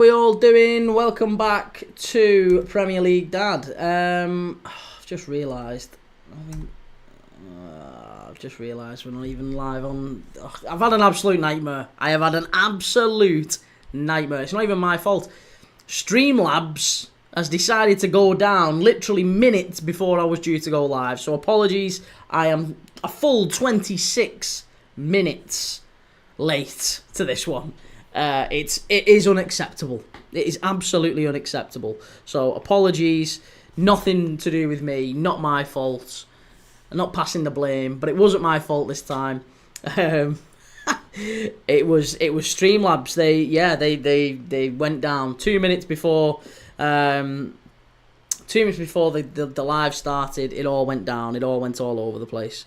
We all doing? Welcome back to Premier League Dad. I've just realised. I've just realised we're not even live on. I've had an absolute nightmare. I have had an absolute nightmare. It's not even my fault. Streamlabs has decided to go down literally minutes before I was due to go live. So apologies. I am a full 26 minutes late to this one. It is unacceptable. It is absolutely unacceptable. So apologies, nothing to do with me, not my fault. I'm not passing the blame, but it wasn't my fault this time. It was Streamlabs. They went down 2 minutes before 2 minutes before the live started. It all went down. It all went all over the place.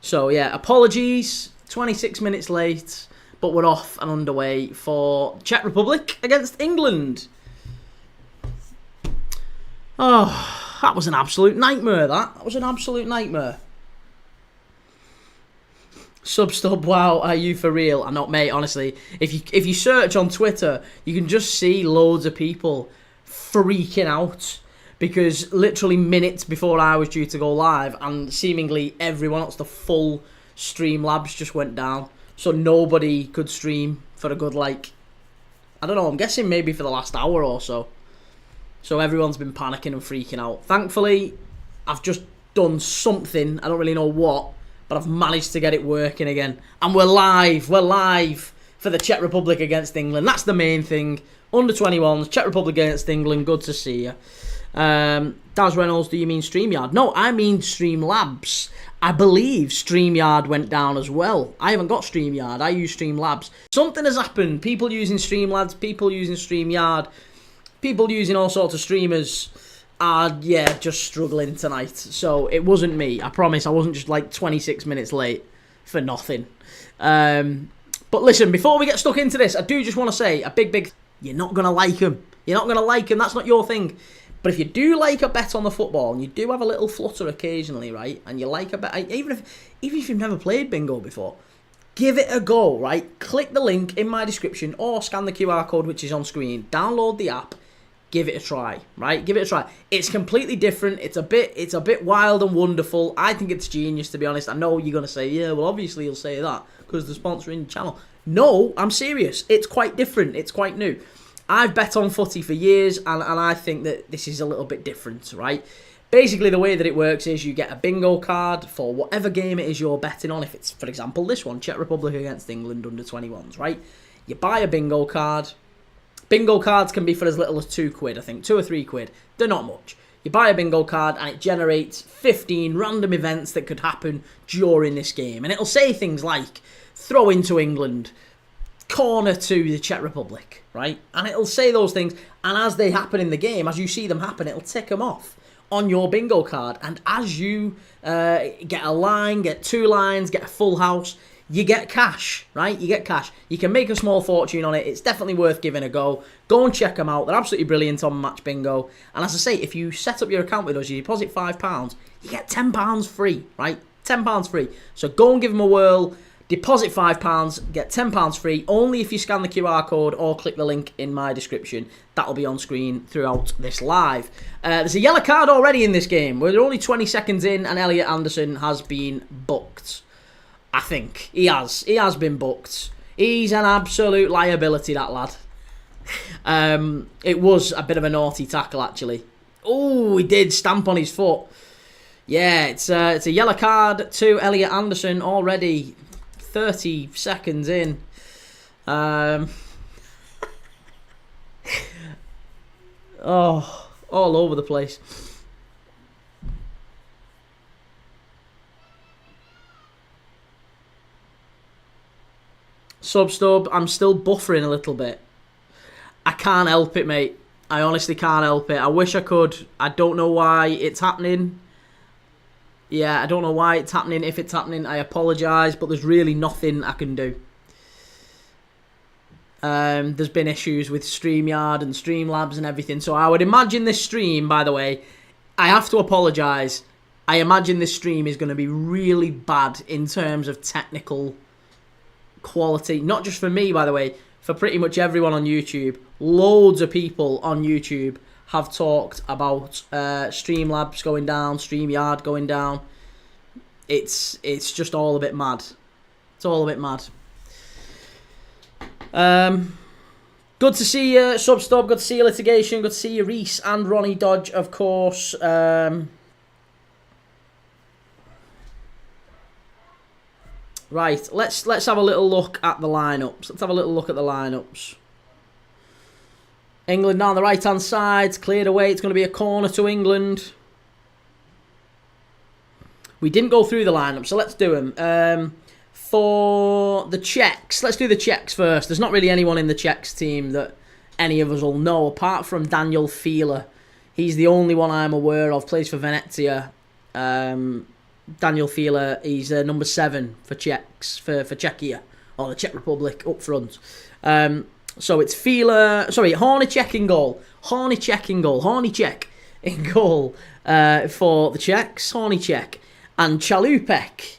So yeah, apologies. 26 minutes late. But we're off and underway for Czech Republic against England. Oh, that was an absolute nightmare, that was an absolute nightmare. Substub, wow, are you for real? I'm not, mate, honestly. If you search on Twitter, you can just see loads of people freaking out. Because literally minutes before I was due to go live, and seemingly everyone else, the full Streamlabs just went down. So nobody could stream for a good, I don't know, I'm guessing maybe for the last hour or so. So everyone's been panicking and freaking out. Thankfully, I've just done something, I don't really know what, but I've managed to get it working again. And we're live for the Czech Republic against England. That's the main thing. Under 21s, Czech Republic against England, good to see you. Daz Reynolds, do you mean StreamYard? No, I mean Streamlabs. I believe StreamYard went down as well. I haven't got StreamYard. I use Streamlabs. Something has happened. People using Streamlabs, people using StreamYard, people using all sorts of streamers are, just struggling tonight. So it wasn't me. I promise I wasn't just 26 minutes late for nothing. But listen, before we get stuck into this, I do just want to say a big, you're not going to like them. You're not going to like them. That's not your thing. But if you do like a bet on the football, and you do have a little flutter occasionally, right, and you like a bet, even if you've never played bingo before, give it a go, right? Click the link in my description or scan the QR code which is on screen. Download the app, give it a try, right? Give it a try. It's completely different. It's a bit wild and wonderful. I think it's genius, to be honest. I know you're gonna say, yeah, well, obviously you'll say that because the sponsoring the channel. No, I'm serious. It's quite different. It's quite new. I've bet on footy for years, and I think that this is a little bit different, right? Basically, the way that it works is you get a bingo card for whatever game it is you're betting on. If it's, for example, this one, Czech Republic against England under 21s, right? You buy a bingo card. Bingo cards can be for as little as £2, I think, 2 or 3 quid. They're not much. You buy a bingo card, and it generates 15 random events that could happen during this game. And it'll say things like, throw into England, corner to the Czech Republic, right? And it'll say those things, and as they happen in the game, as you see them happen, it'll tick them off on your bingo card. And as you get a line, get 2 lines, get a full house, you get cash, right? You get cash. You can make a small fortune on it. It's definitely worth giving a go. Go and check them out. They're absolutely brilliant on Match Bingo. And as I say, if you set up your account with us, you deposit £5, you get £10 free, right? £10 free. So go and give them a whirl. Deposit £5, get £10 free, only if you scan the QR code or click the link in my description. That'll be on screen throughout this live. There's a yellow card already in this game. We're only 20 seconds in, and Elliot Anderson has been booked. I think. He has. He has been booked. He's an absolute liability, that lad. It was a bit of a naughty tackle, actually. Oh, he did stamp on his foot. Yeah, it's a yellow card to Elliot Anderson already. 30 seconds in. Oh, all over the place. Substub, I'm still buffering a little bit. I can't help it, mate. I honestly can't help it. I wish I could. I don't know why it's happening. Yeah, I don't know why it's happening. If it's happening, I apologise, but there's really nothing I can do. There's been issues with StreamYard and Streamlabs and everything, so I would imagine this stream, by the way, I have to apologise. I imagine this stream is going to be really bad in terms of technical quality. Not just for me, by the way, for pretty much everyone on YouTube. Loads of people on YouTube have talked about Streamlabs going down, StreamYard going down. It's just all a bit mad. It's all a bit mad. Good to see you, Substub. Good to see you, Litigation. Good to see you, Reese and Ronnie Dodge, of course. Right, let's have a little look at the lineups. Let's have a little look at the lineups. England down the right-hand side, cleared away. It's going to be a corner to England. We didn't go through the lineup, so let's do them. For the Czechs, let's do the Czechs first. There's not really anyone in the Czechs team that any of us will know, apart from Daniel Fieler. He's the only one I'm aware of, plays for Venezia. Daniel Fieler, he's number 7 for Czechs, for Czechia, or the Czech Republic, up front. So it's Fieler, sorry, Hornicek in goal. Hornicek in goal for the Czechs. Hornicek. And Chalupek,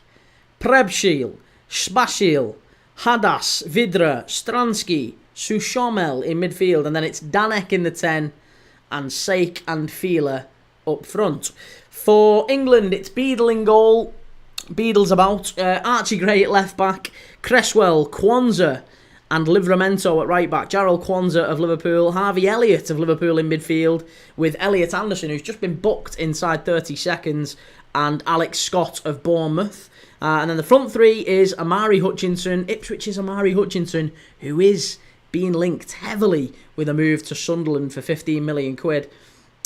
Prebshil, Spashil, Hadas, Vidra, Stransky, Sushomel in midfield. And then it's Danek in the 10 and Sake and Fieler up front. For England, it's Beadle in goal. Beadle's about. Archie Gray at left back. Cresswell, Kwanzaa and Livramento at right back. Jarrell Kwanzaa of Liverpool. Harvey Elliott of Liverpool in midfield. With Elliot Anderson, who's just been booked inside 30 seconds. And Alex Scott of Bournemouth. And then the front three is Amari Hutchinson. Ipswich's Amari Hutchinson, who is being linked heavily with a move to Sunderland for 15 million quid.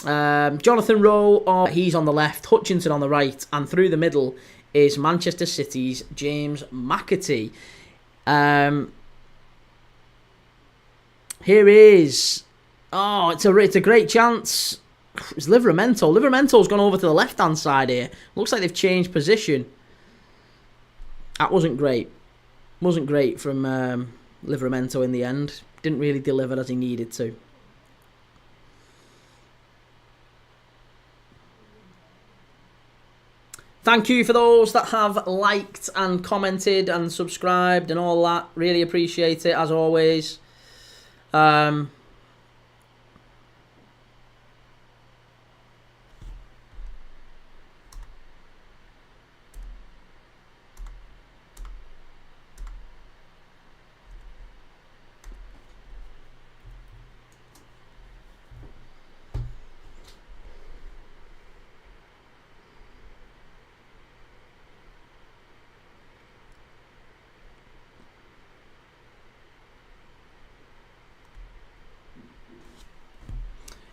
Jonathan Rowe, he's on the left, Hutchinson on the right, and through the middle is Manchester City's James McAtee. Here is, it's a great chance. It's Livramento. Livramento's gone over to the left-hand side here. Looks like they've changed position. That wasn't great. Wasn't great from Livramento in the end. Didn't really deliver as he needed to. Thank you for those that have liked and commented and subscribed and all that. Really appreciate it, as always.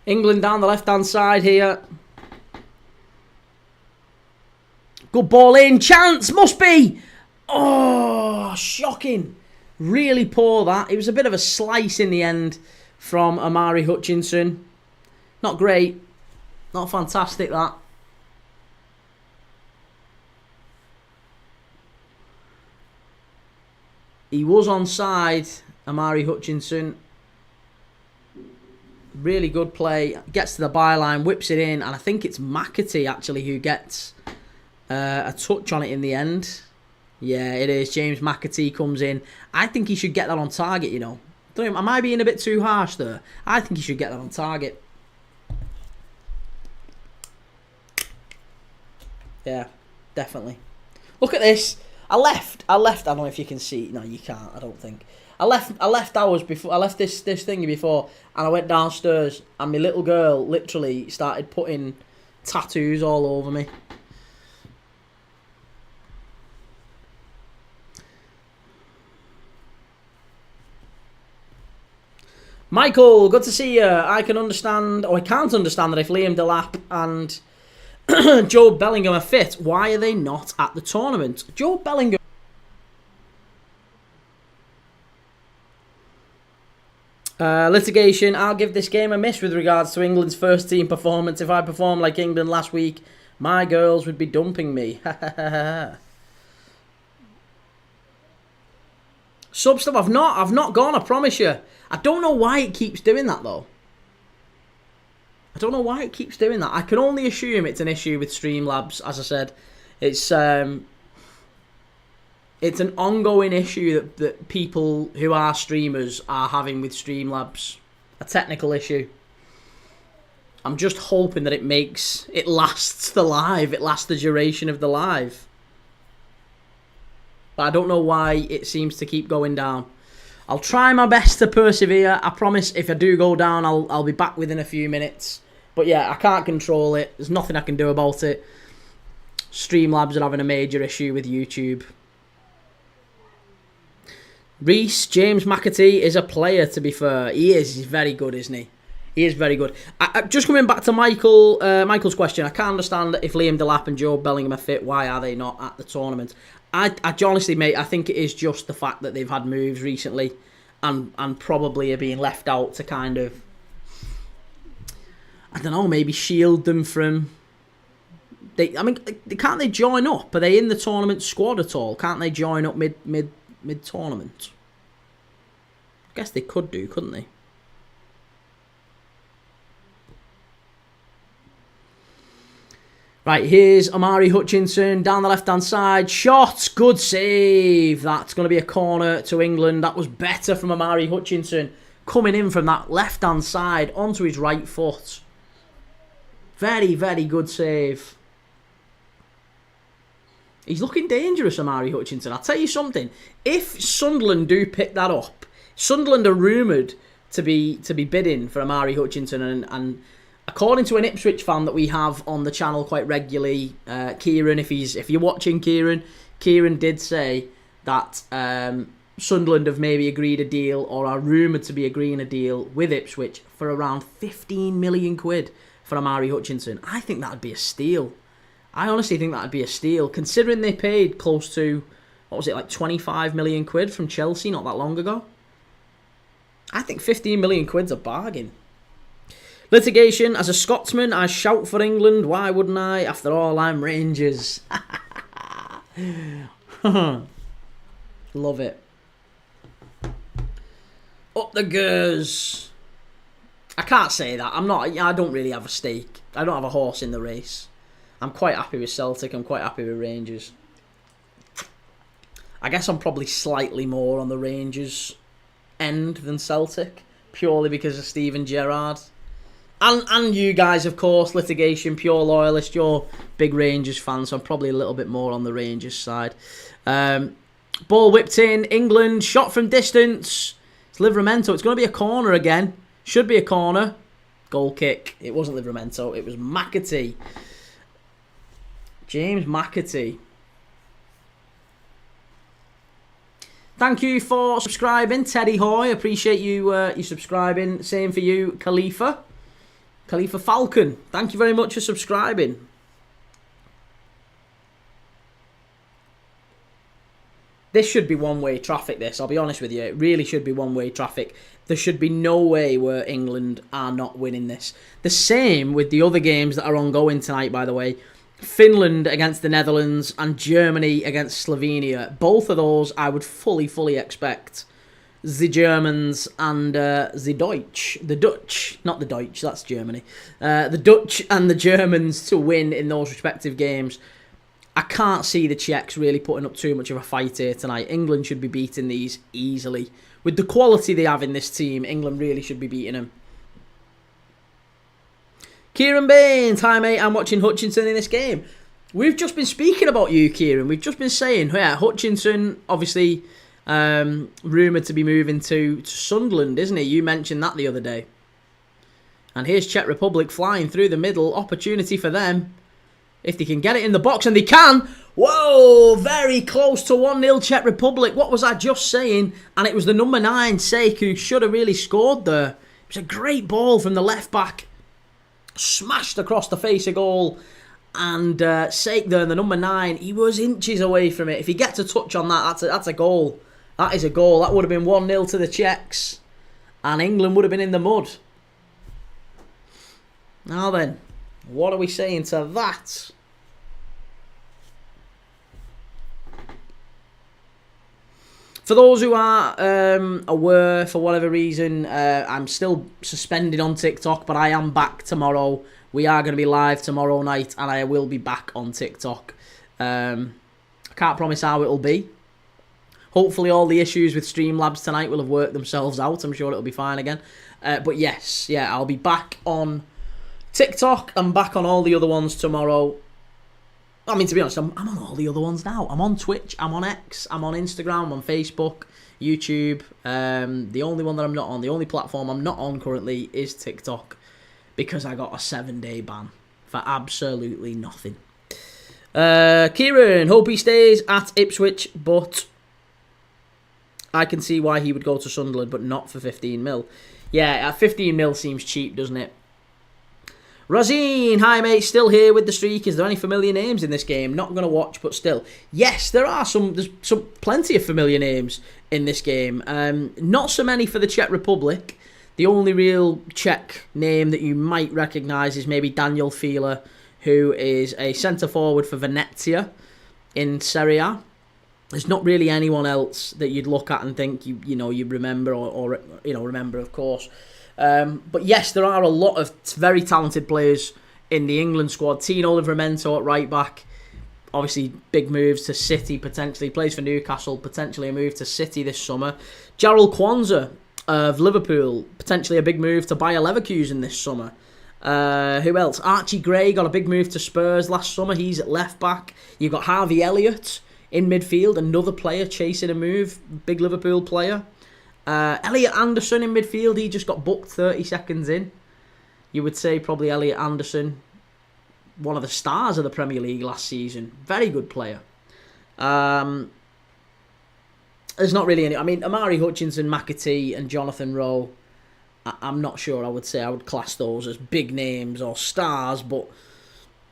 England down the left-hand side here. Good ball in. Chance. Must be. Oh, shocking. Really poor that. It was a bit of a slice in the end from Amari Hutchinson. Not great. Not fantastic, that. He was onside, Amari Hutchinson. Really good play. Gets to the byline, whips it in, and I think it's McAtee actually who gets a touch on it in the end. Yeah, it is. James McAtee comes in. I think he should get that on target, you know. Am I being a bit too harsh there? I think he should get that on target. Yeah, definitely. Look at this. I left. I don't know if you can see. No, you can't. I don't think. I left hours before. I left this thingy before, and I went downstairs, and my little girl literally started putting tattoos all over me. Michael, good to see you. I can understand, or I can't understand that if Liam Delap and Joe Bellingham are fit, why are they not at the tournament? Joe Bellingham. Litigation, I'll give this game a miss with regards to England's first team performance. If I performed like England last week, my girls would be dumping me. Substuff, I've not gone, I promise you. I don't know why it keeps doing that though. I don't know why it keeps doing that. I can only assume it's an issue with Streamlabs, as I said. It's It's an ongoing issue that people who are streamers are having with Streamlabs. A technical issue. I'm just hoping that it lasts the live. It lasts the duration of the live. But I don't know why it seems to keep going down. I'll try my best to persevere. I promise if I do go down, I'll be back within a few minutes. But yeah, I can't control it. There's nothing I can do about it. Streamlabs are having a major issue with YouTube. Reese, James McAtee is a player, to be fair. He is. He's very good, isn't he? He is very good. Just coming back to Michael's question, I can't understand if Liam Delap and Joe Bellingham are fit. Why are they not at the tournament? I honestly, mate, I think it is just the fact that they've had moves recently and probably are being left out to kind of, I don't know, maybe shield them from... can't they join up? Are they in the tournament squad at all? Can't they join up mid-tournament? I guess they could do, couldn't they? Right, here's Omari Hutchinson down the left-hand side. Shot, good save. That's going to be a corner to England. That was better from Omari Hutchinson. Coming in from that left-hand side onto his right foot. Very, very good save. He's looking dangerous, Omari Hutchinson. I'll tell you something. If Sunderland do pick that up, Sunderland are rumoured to be bidding for Omari Hutchinson, and according to an Ipswich fan that we have on the channel quite regularly, Kieran, if you're watching, Kieran did say that Sunderland have maybe agreed a deal or are rumoured to be agreeing a deal with Ipswich for around 15 million quid for Omari Hutchinson. I think that'd be a steal. I honestly think that'd be a steal, considering they paid close to, what was it, like 25 million quid from Chelsea not that long ago. I think 15 million quid's a bargain. Litigation, as a Scotsman, I shout for England. Why wouldn't I? After all, I'm Rangers. Love it. Up the Gers. I can't say that. I don't really have a stake. I don't have a horse in the race. I'm quite happy with Celtic. I'm quite happy with Rangers. I guess I'm probably slightly more on the Rangers end than Celtic, purely because of Steven Gerrard. And you guys, of course, Litigation, pure loyalist, you're big Rangers fans, so I'm probably a little bit more on the Rangers side. Ball whipped in, England, shot from distance. It's Livramento. It's going to be a corner again. Should be a corner. Goal kick. It wasn't Livramento, it was McAtee. James McAtee. Thank you for subscribing, Teddy Hoy. Appreciate you subscribing. Same for you, Khalifa Falcon. Thank you very much for subscribing. This should be one-way traffic, this. I'll be honest with you. It really should be one-way traffic. There should be no way where England are not winning this. The same with the other games that are ongoing tonight, by the way. Finland against the Netherlands and Germany against Slovenia. Both of those I would fully expect the Germans and the Dutch, not the Deutsch, that's Germany. The Dutch and the Germans to win in those respective games. I can't see the Czechs really putting up too much of a fight here tonight. England should be beating these easily. With the quality they have in this team, England really should be beating them. Kieran Baines, hi mate, I'm watching Hutchinson in this game. We've just been speaking about you, Kieran. We've just been saying, yeah, Hutchinson, obviously, rumoured to be moving to Sunderland, isn't he? You mentioned that the other day. And here's Czech Republic flying through the middle. Opportunity for them. If they can get it in the box, and they can. Whoa, very close to 1-0 Czech Republic. What was I just saying? And it was the number 9, Sake, who should have really scored there. It was a great ball from the left back. Smashed across the face of goal. And Sake there, the number 9, he was inches away from it. If he gets a touch on that, that's a goal. That is a goal. That would have been 1-0 to the Czechs. And England would have been in the mud. Now then, what are we saying to that? For those who are aware, for whatever reason, I'm still suspended on TikTok, but I am back tomorrow. We are going to be live tomorrow night, and I will be back on TikTok. I can't promise how it'll be. Hopefully all the issues with Streamlabs tonight will have worked themselves out. I'm sure it'll be fine again. But yes, yeah, I'll be back on TikTok. I'm back on all the other ones tomorrow. I mean, to be honest, I'm on all the other ones now. I'm on Twitch, I'm on X, I'm on Instagram, I'm on Facebook, YouTube. The only one that I'm not on, the only platform I'm not on currently is TikTok, because I got a 7-day ban for absolutely nothing. Kieran, hope he stays at Ipswich, but I can see why he would go to Sunderland, but not for 15 mil. Yeah, at 15 mil seems cheap, doesn't it? Razine, hi mate, still here with the streak. Is there any familiar names in this game? Not going to watch, but still. Yes, there are there's plenty of familiar names in this game. Not so many for the Czech Republic. The only real Czech name that you might recognise is maybe Daniel Fila, who is a centre-forward for Venezia in Serie A. There's not really anyone else that you'd look at and think you remember or remember, of course. But yes, there are a lot of very talented players in the England squad. Tino Livramento at right back. Obviously, big moves to City potentially. Plays for Newcastle. Potentially a move to City this summer. Jarrell Kwanzaa of Liverpool. Potentially a big move to Bayer Leverkusen this summer. Who else? Archie Gray got a big move to Spurs last summer. He's at left back. You've got Harvey Elliott in midfield. Another player chasing a move. Big Liverpool player. Elliot Anderson in midfield, he just got booked 30 seconds in. You would say probably Elliot Anderson, one of the stars of the Premier League last season. Very good player. There's not really any... I mean, Amari Hutchinson, McAtee and Jonathan Rowe, I'm not sure I would say I would class those as big names or stars, but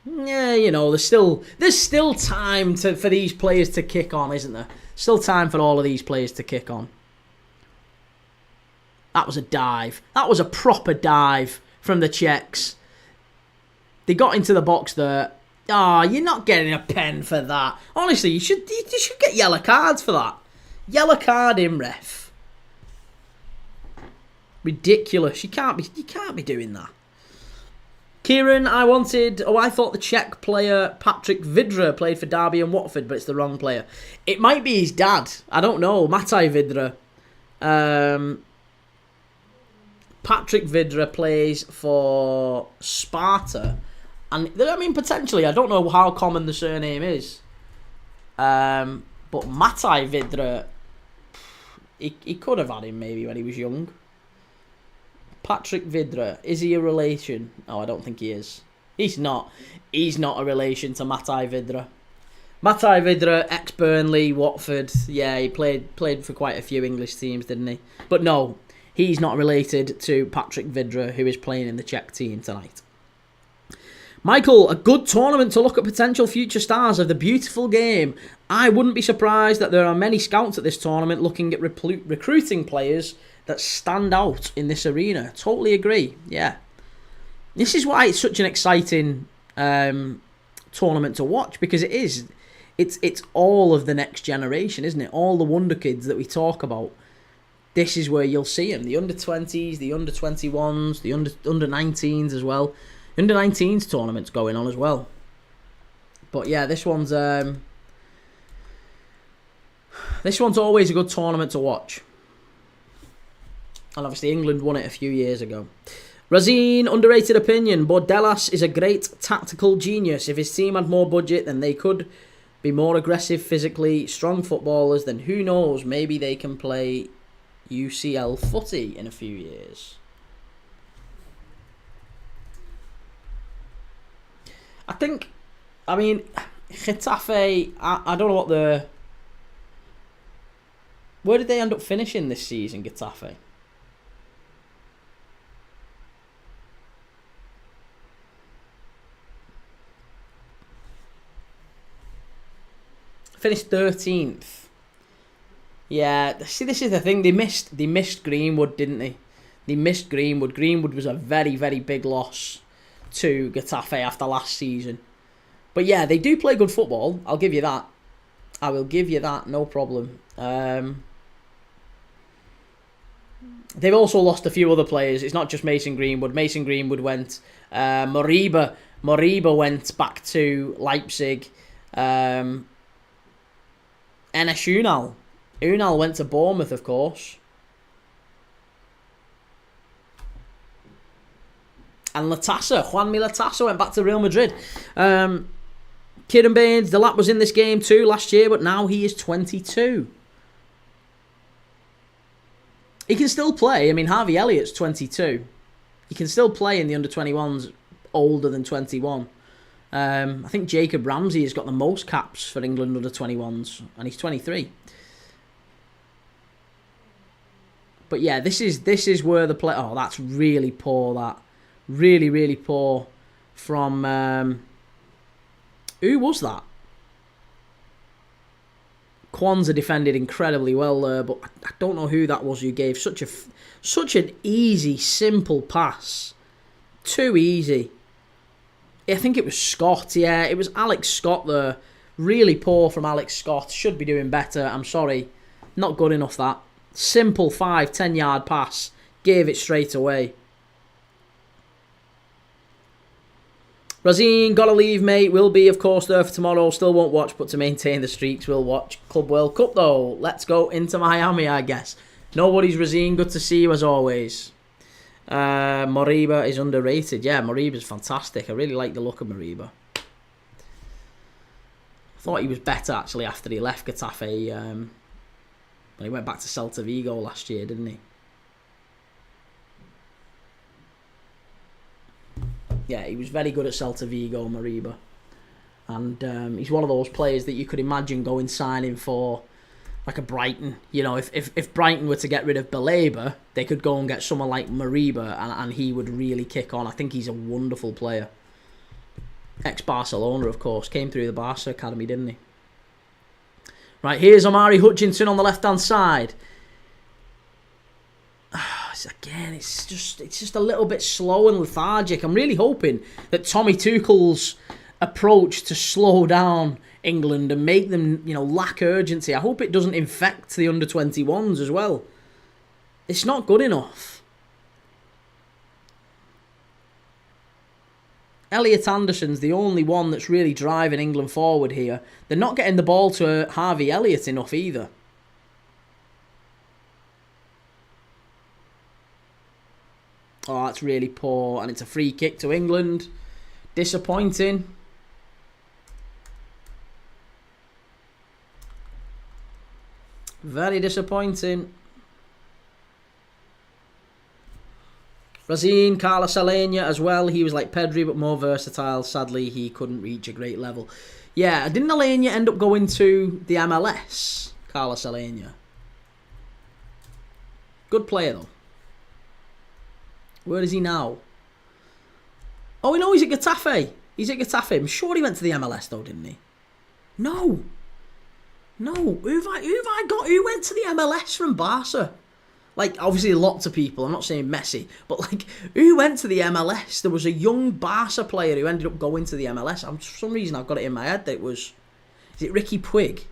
yeah, there's still time for these players to kick on, isn't there? Still time for all of these players to kick on. That was a dive. That was a proper dive from the Czechs. They got into the box there. You're not getting a pen for that. Honestly, you should get yellow cards for that. Yellow card in, ref. Ridiculous. You can't be doing that. Kieran, I thought the Czech player Patrick Vidra played for Derby and Watford, but it's the wrong player. It might be his dad. I don't know. Mataj Vidra. Patrick Vidra plays for Sparta. And, I mean, potentially, I don't know how common the surname is. But Mataj Vidra, he could have had him maybe when he was young. Patrick Vidra, is he a relation? Oh, I don't think he is. He's not. He's not a relation to Mataj Vidra. Mataj Vidra, ex-Burnley, Watford. Yeah, he played for quite a few English teams, didn't he? But no, he's not related to Patrick Vidra, who is playing in the Czech team tonight. Michael, a good tournament to look at potential future stars of the beautiful game. I wouldn't be surprised that there are many scouts at this tournament looking at recruiting players that stand out in this arena. Totally agree, yeah. This is why it's such an exciting tournament to watch, because it is. It's all of the next generation, isn't it? All the wonder kids that we talk about. This is where you'll see them. The under-20s, the under-21s, the under-19s as well. Under-19s tournament's going on as well. But yeah, this one's always a good tournament to watch. And obviously England won it a few years ago. Razine, underrated opinion. Bordelas is a great tactical genius. If his team had more budget, then they could be more aggressive, physically strong footballers. Then who knows, maybe they can play UCL footy in a few years. I mean, Getafe, I don't know what where did they end up finishing this season, Getafe? Finished 13th. Yeah, see, this is the thing. They missed Greenwood, didn't they? They missed Greenwood. Greenwood was a very, very big loss to Getafe after last season. But yeah, they do play good football. I'll give you that. I will give you that, no problem. They've also lost a few other players. It's not just Mason Greenwood. Mason Greenwood went. Moriba went back to Leipzig. Enes Ünal Unal went to Bournemouth, of course. And Juanmi Latassa went back to Real Madrid. Kieran Baines, the lap was in this game too last year, but now he is 22. He can still play. I mean, Harvey Elliott's 22. He can still play in the under-21s older than 21. I think Jacob Ramsey has got the most caps for England under-21s, and he's 23. But yeah, this is where the play... Oh, that's really poor, that. Really, really poor from... who was that? Kwanzaa defended incredibly well there, but I don't know who that was who gave such an easy, simple pass. Too easy. I think it was Scott, yeah. It was Alex Scott there. Really poor from Alex Scott. Should be doing better, I'm sorry. Not good enough, that. Simple 5-10 yard pass. Gave it straight away. Razine, gotta leave, mate. Will be, of course, there for tomorrow. Still won't watch, but to maintain the streaks, we'll watch Club World Cup, though. Let's go into Miami, I guess. Nobody's Razine. Good to see you, as always. Moriba is underrated. Yeah, Moriba's fantastic. I really like the look of Moriba. I thought he was better, actually, after he left Getafe. When he went back to Celta Vigo last year, didn't he? Yeah, he was very good at Celta Vigo, Moriba. And he's one of those players that you could imagine going signing for, like a Brighton. You know, if Brighton were to get rid of Baleba, they could go and get someone like Moriba, and he would really kick on. I think he's a wonderful player. Ex-Barcelona, of course. Came through the Barca Academy, didn't he? Right, here's Omari Hutchinson on the left-hand side. Again, it's just a little bit slow and lethargic. I'm really hoping that Tommy Tuchel's approach to slow down England and make them, lack urgency. I hope it doesn't infect the under-21s as well. It's not good enough. Elliot Anderson's the only one that's really driving England forward here. They're not getting the ball to Harvey Elliott enough either. Oh, that's really poor. And it's a free kick to England. Disappointing. Very disappointing. Razine, Carlos Alenia as well. He was like Pedri, but more versatile. Sadly, he couldn't reach a great level. Yeah, didn't Alenia end up going to the MLS? Carlos Alenia. Good player, though. Where is he now? Oh, no, he's at Getafe. He's at Getafe. I'm sure he went to the MLS, though, didn't he? No. No. Who have I got? Who went to the MLS from Barca? Like, obviously, lots of people. I'm not saying Messi. But, like, who went to the MLS? There was a young Barca player who ended up going to the MLS. For some reason, I've got it in my head that it was... Is it Ricky Puig?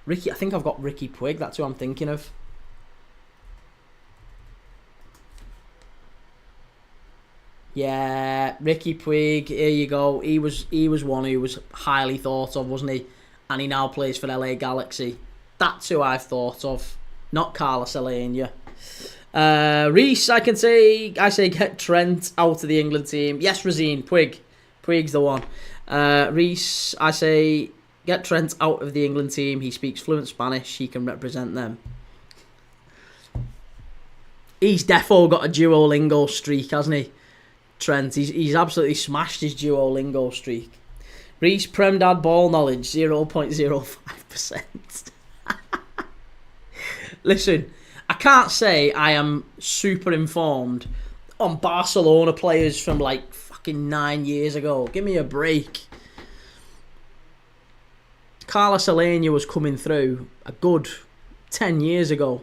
I think I've got Ricky Puig. That's who I'm thinking of. Yeah, Ricky Puig, here you go. He was one who was highly thought of, wasn't he? And he now plays for LA Galaxy. That's who I've thought of, not Carlos Alenia. Reece, I say get Trent out of the England team. Yes, Razine, Puig's the one. Reece, I say get Trent out of the England team. He speaks fluent Spanish. He can represent them. He's defo got a Duolingo streak, hasn't he? Trent, he's absolutely smashed his Duolingo streak. Reece, Prem Dad ball knowledge, 0.05%. Listen, I can't say I am super informed on Barcelona players from like fucking 9 years ago. Give me a break. Carlos Alenia was coming through a good 10 years ago.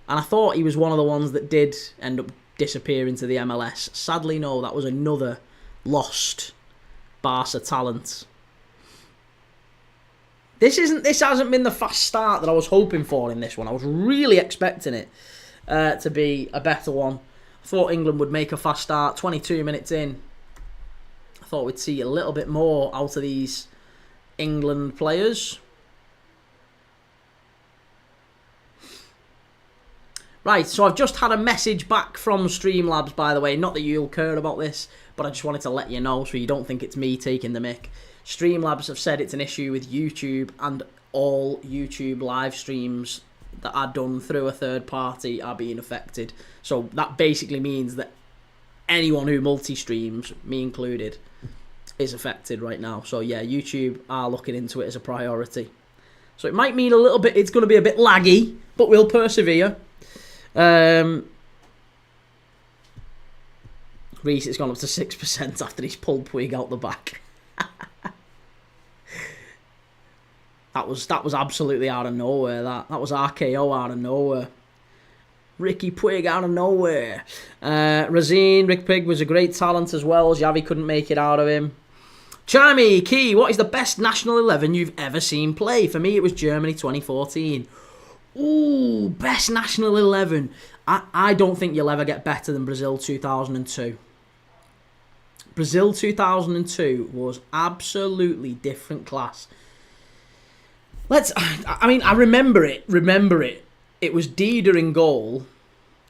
And I thought he was one of the ones that did end up disappear into the MLS. Sadly, no, that was another lost Barca talent. This hasn't been the fast start that I was hoping for in this one. I was really expecting it to be a better one. I thought England would make a fast start. 22 minutes in, I thought we'd see a little bit more out of these England players. Right, so I've just had a message back from Streamlabs, by the way. Not that you'll care about this, but I just wanted to let you know so you don't think it's me taking the mick. Streamlabs have said it's an issue with YouTube, and all YouTube live streams that are done through a third party are being affected. So that basically means that anyone who multi-streams, me included, is affected right now. So yeah, YouTube are looking into it as a priority. So it might mean a little bit, it's going to be a bit laggy, but we'll persevere. Reece, it's gone up to 6% after he's pulled Puig out the back. That was absolutely out of nowhere. That was RKO out of nowhere. Ricky Puig out of nowhere. Razine, Rick Puig was a great talent as well. Xavi couldn't make it out of him. Chimey, Key, what is the best national 11 you've ever seen play? For me, it was Germany 2014. Ooh, best national 11. I don't think you'll ever get better than Brazil 2002. Brazil 2002 was absolutely different class. I remember it. It was Dida in goal.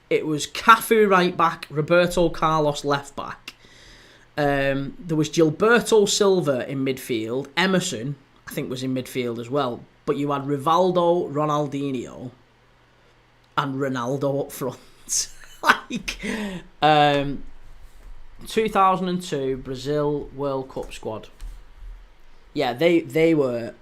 It was Cafu right back, Roberto Carlos left back. There was Gilberto Silva in midfield. Emerson, I think, was in midfield as well. But you had Rivaldo, Ronaldinho, and Ronaldo up front. 2002 Brazil World Cup squad. Yeah, they were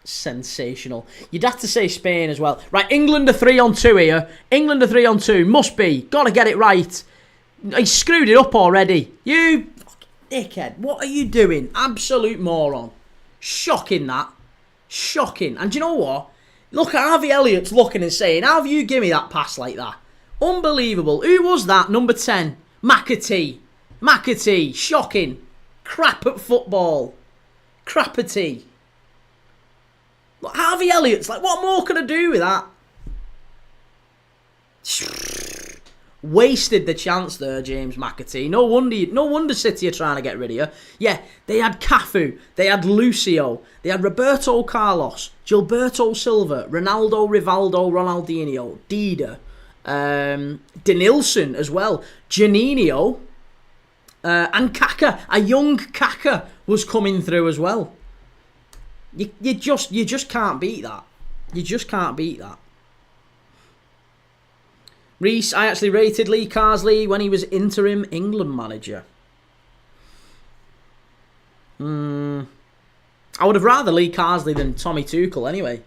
sensational. You'd have to say Spain as well. Right, England are 3-on-2 here. England are 3-on-2. Must be. Gotta get it right. He screwed it up already. You dickhead. What are you doing? Absolute moron. Shocking that. Shocking. And do you know what? Look at Harvey Elliott's looking and saying, how have you give me that pass like that? Unbelievable. Who was that? Number 10. McAtee. Shocking. Crap at football. Crapatee. Look, Harvey Elliott's like, what more could I do with that? Wasted the chance there, James McAtee. No wonder City are trying to get rid of you. Yeah, they had Cafu, they had Lucio, they had Roberto Carlos, Gilberto Silva, Ronaldo, Rivaldo, Ronaldinho, Dida, Denilson as well, Janino, and Kaka. A young Kaka was coming through as well. You just can't beat that. You just can't beat that. Reece, I actually rated Lee Carsley when he was interim England manager. I would have rather Lee Carsley than Tommy Tuchel anyway.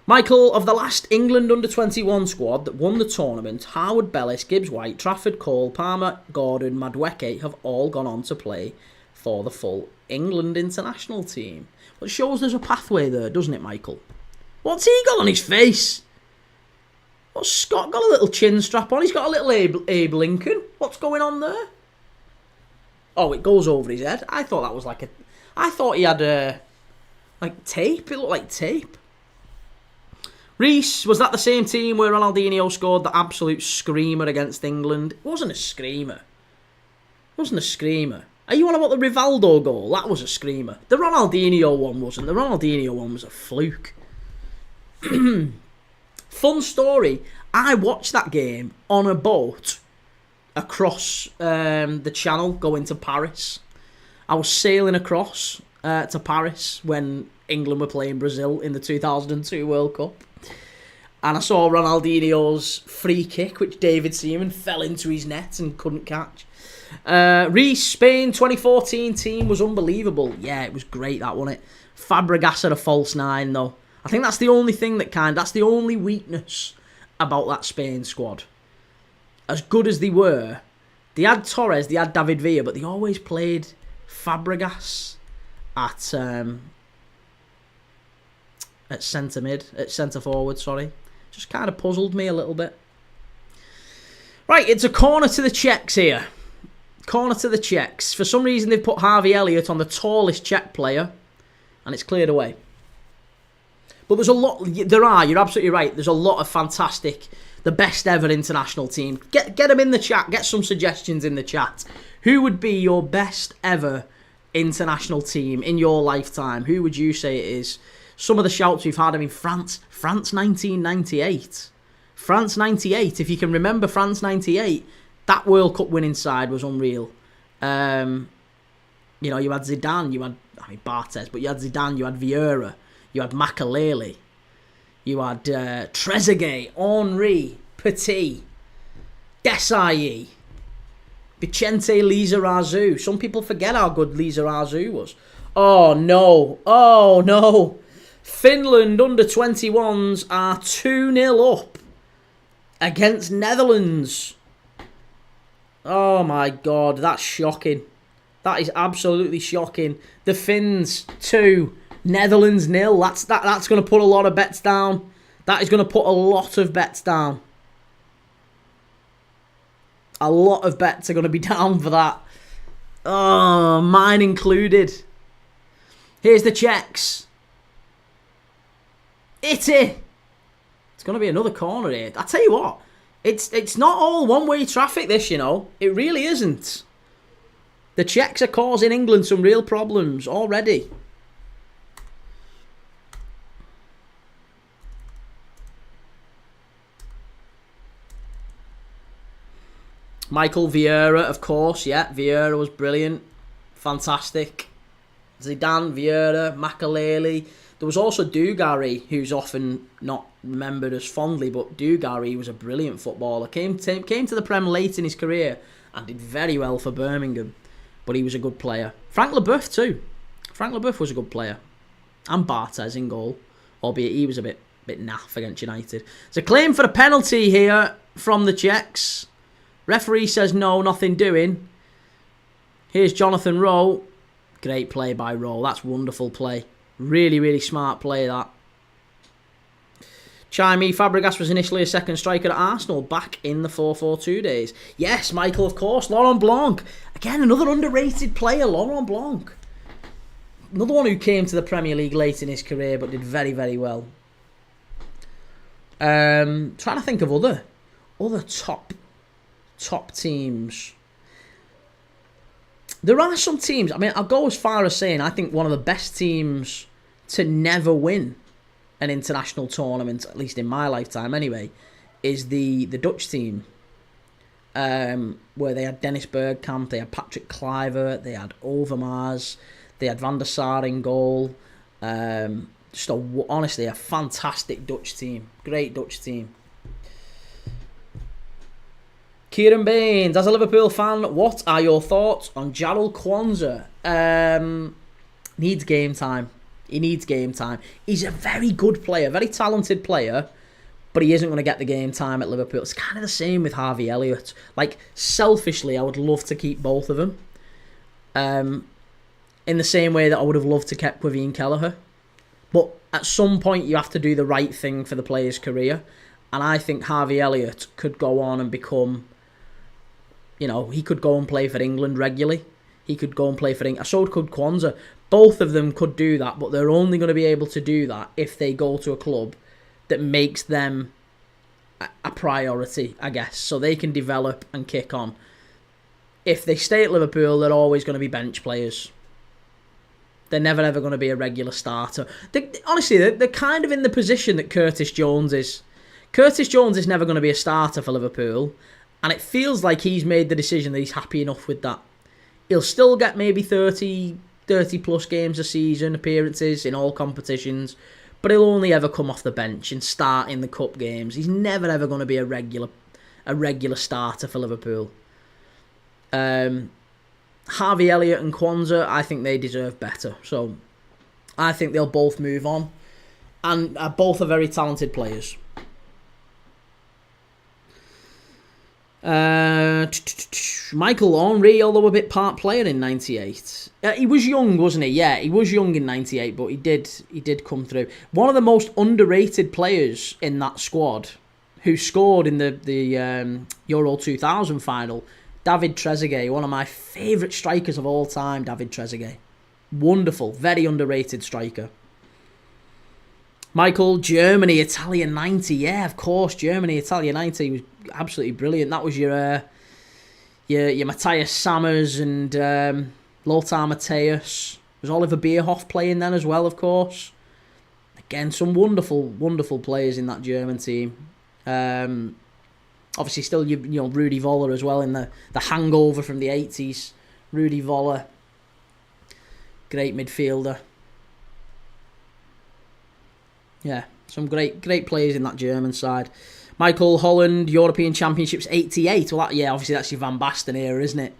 Michael, of the last England under-21 squad that won the tournament, Harwood, Bellis, Gibbs-White, Trafford, Cole, Palmer, Gordon, Madueke have all gone on to play for the full England international team. Well, it shows there's a pathway there, doesn't it, Michael? What's he got on his face? What's Scott got a little chin strap on? He's got a little Abe Lincoln. What's going on there? Oh, it goes over his head. I thought that was like a... I thought he had like tape. It looked like tape. Reece, was that the same team where Ronaldinho scored the absolute screamer against England? It wasn't a screamer. It wasn't a screamer. Are you on about the Rivaldo goal? That was a screamer. The Ronaldinho one wasn't. The Ronaldinho one was a fluke. Fun story. I watched that game on a boat across the channel going to Paris. I was sailing across to Paris when England were playing Brazil in the 2002 World Cup. And I saw Ronaldinho's free kick, which David Seaman fell into his net and couldn't catch. Reece, Spain 2014 team was unbelievable. Yeah, it was great, that, wasn't it? Fabregas at a false nine, though. I think that's the only thing that's the only weakness about that Spain squad. As good as they were, they had Torres, they had David Villa, but they always played Fabregas at centre forward, sorry. Just kind of puzzled me a little bit. Right, it's a corner to the Czechs here. Corner to the Czechs. For some reason, they've put Harvey Elliott on the tallest Czech player, and it's cleared away. But there's a lot. You're absolutely right. There's a lot of fantastic, the best ever international team. Get them in the chat. Get some suggestions in the chat. Who would be your best ever international team in your lifetime? Who would you say it is? Some of the shouts we've had. I mean, France 1998. France 98, if you can remember France 98, that World Cup winning side was unreal. You had Zidane, you had Barthez, but you had Zidane, you had Vieira, you had Makelele, you had Trezeguet, Henry, Petit, Desailly, Vicente Lizarazu. Some people forget how good Lizarazu was. Oh no. Finland under-21s are 2-0 up against Netherlands. Oh my God, that's shocking. That is absolutely shocking. The Finns 2, Netherlands 0. That's going to put a lot of bets down. That is going to put a lot of bets down. A lot of bets are going to be down for that. Oh, mine included. Here's the Czechs. It's going to be another corner here. I tell you what, it's not all one-way traffic, this, you know. It really isn't. The Czechs are causing England some real problems already. Michael Vieira, of course, yeah. Vieira was brilliant. Fantastic. Zidane, Vieira, Makelele. There was also Dugarry, who's often not remembered as fondly, but Dugarry was a brilliant footballer. Came to the Prem late in his career and did very well for Birmingham, but he was a good player. Frank Leboeuf too. Frank Leboeuf was a good player. And Barthez in goal, albeit he was a bit naff against United. There's a claim for a penalty here from the Czechs. Referee says no, nothing doing. Here's Jonathan Rowe. Great play by Rowe. That's wonderful play. Really, really smart play, that. Jaime Fabregas was initially a second striker at Arsenal back in the 4-4-2 days. Yes, Michael, of course. Laurent Blanc. Again, another underrated player, Laurent Blanc. Another one who came to the Premier League late in his career but did very, very well. Trying to think of other top teams. There are some teams, I mean, I'll go as far as saying I think one of the best teams to never win an international tournament, at least in my lifetime anyway, is the Dutch team. Where they had Dennis Bergkamp, they had Patrick Kluivert, they had Overmars, they had Van der Sar in goal. Honestly, a fantastic Dutch team. Great Dutch team. Kieran Baines, as a Liverpool fan, what are your thoughts on Jarell Quansah? Needs game time. He needs game time. He's a very good player, very talented player, but he isn't going to get the game time at Liverpool. It's kind of the same with Harvey Elliott. Like, selfishly, I would love to keep both of them. In the same way that I would have loved to keep Quaveen Kelleher. But at some point, you have to do the right thing for the player's career. And I think Harvey Elliott could go on and become... he could go and play for England regularly. He could go and play for England. So could Quansah. Both of them could do that, but they're only going to be able to do that if they go to a club that makes them a priority, I guess, so they can develop and kick on. If they stay at Liverpool, they're always going to be bench players. They're never ever going to be a regular starter. Honestly, they're kind of in the position that Curtis Jones is. Curtis Jones is never going to be a starter for Liverpool, and it feels like he's made the decision that he's happy enough with that. He'll still get maybe 30 plus games a season, appearances in all competitions, but he'll only ever come off the bench and start in the cup games. He's never ever going to be a regular starter for Liverpool. Harvey Elliott and Quansah, I think they deserve better. So I think they'll both move on, and both are very talented players. Michael Henry, although a bit part player in 98. He was young, wasn't he? Yeah, he was young in 98, but he did come through. One of the most underrated players in that squad, who scored in the Euro 2000 final, David Trezeguet, one of my favourite strikers of all time, David Trezeguet. Wonderful, very underrated striker. Michael, Germany, Italia 90. Yeah, of course, Germany, Italia 90 was absolutely brilliant. That was your Matthias Sammers and Lothar Matthäus. Was Oliver Bierhoff playing then as well, of course. Again, some wonderful, wonderful players in that German team. Obviously, still you know Rudi Voller as well in the hangover from the 80s. Rudi Voller, great midfielder. Yeah, some great players in that German side. Michael Holland, European Championships 88. Well, obviously that's your Van Basten era, isn't it?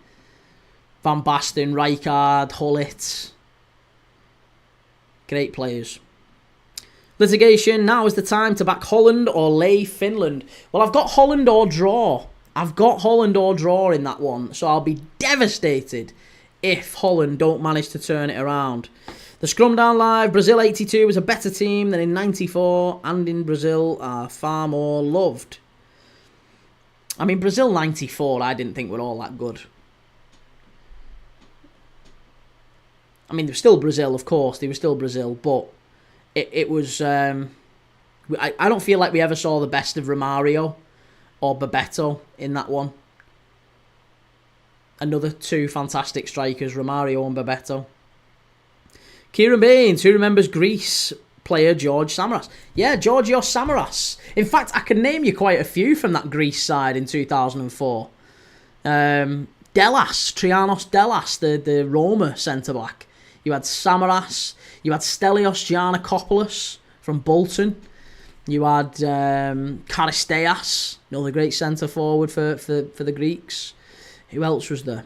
Van Basten, Rijkaard, Gullit. Great players. Litigation, now is the time to back Holland or lay Finland. Well, I've got Holland or draw. I've got Holland or draw in that one, so I'll be devastated if Holland don't manage to turn it around. The Scrum Down Live, Brazil 82 was a better team than in 94 and in Brazil are far more loved. I mean, Brazil 94 I didn't think were all that good. I mean, they were still Brazil, of course, they were still Brazil, but it was... I don't feel like we ever saw the best of Romario or Bebeto in that one. Another two fantastic strikers, Romario and Bebeto. Kieran Baines, who remembers Greece player George Samaras? Yeah, Georgios Samaras. In fact, I can name you quite a few from that Greece side in 2004. Delas, Trianos Delas, the Roma centre-back. You had Samaras. You had Stelios Giannakopoulos from Bolton. You had Charisteas, the great centre-forward for the Greeks. Who else was there?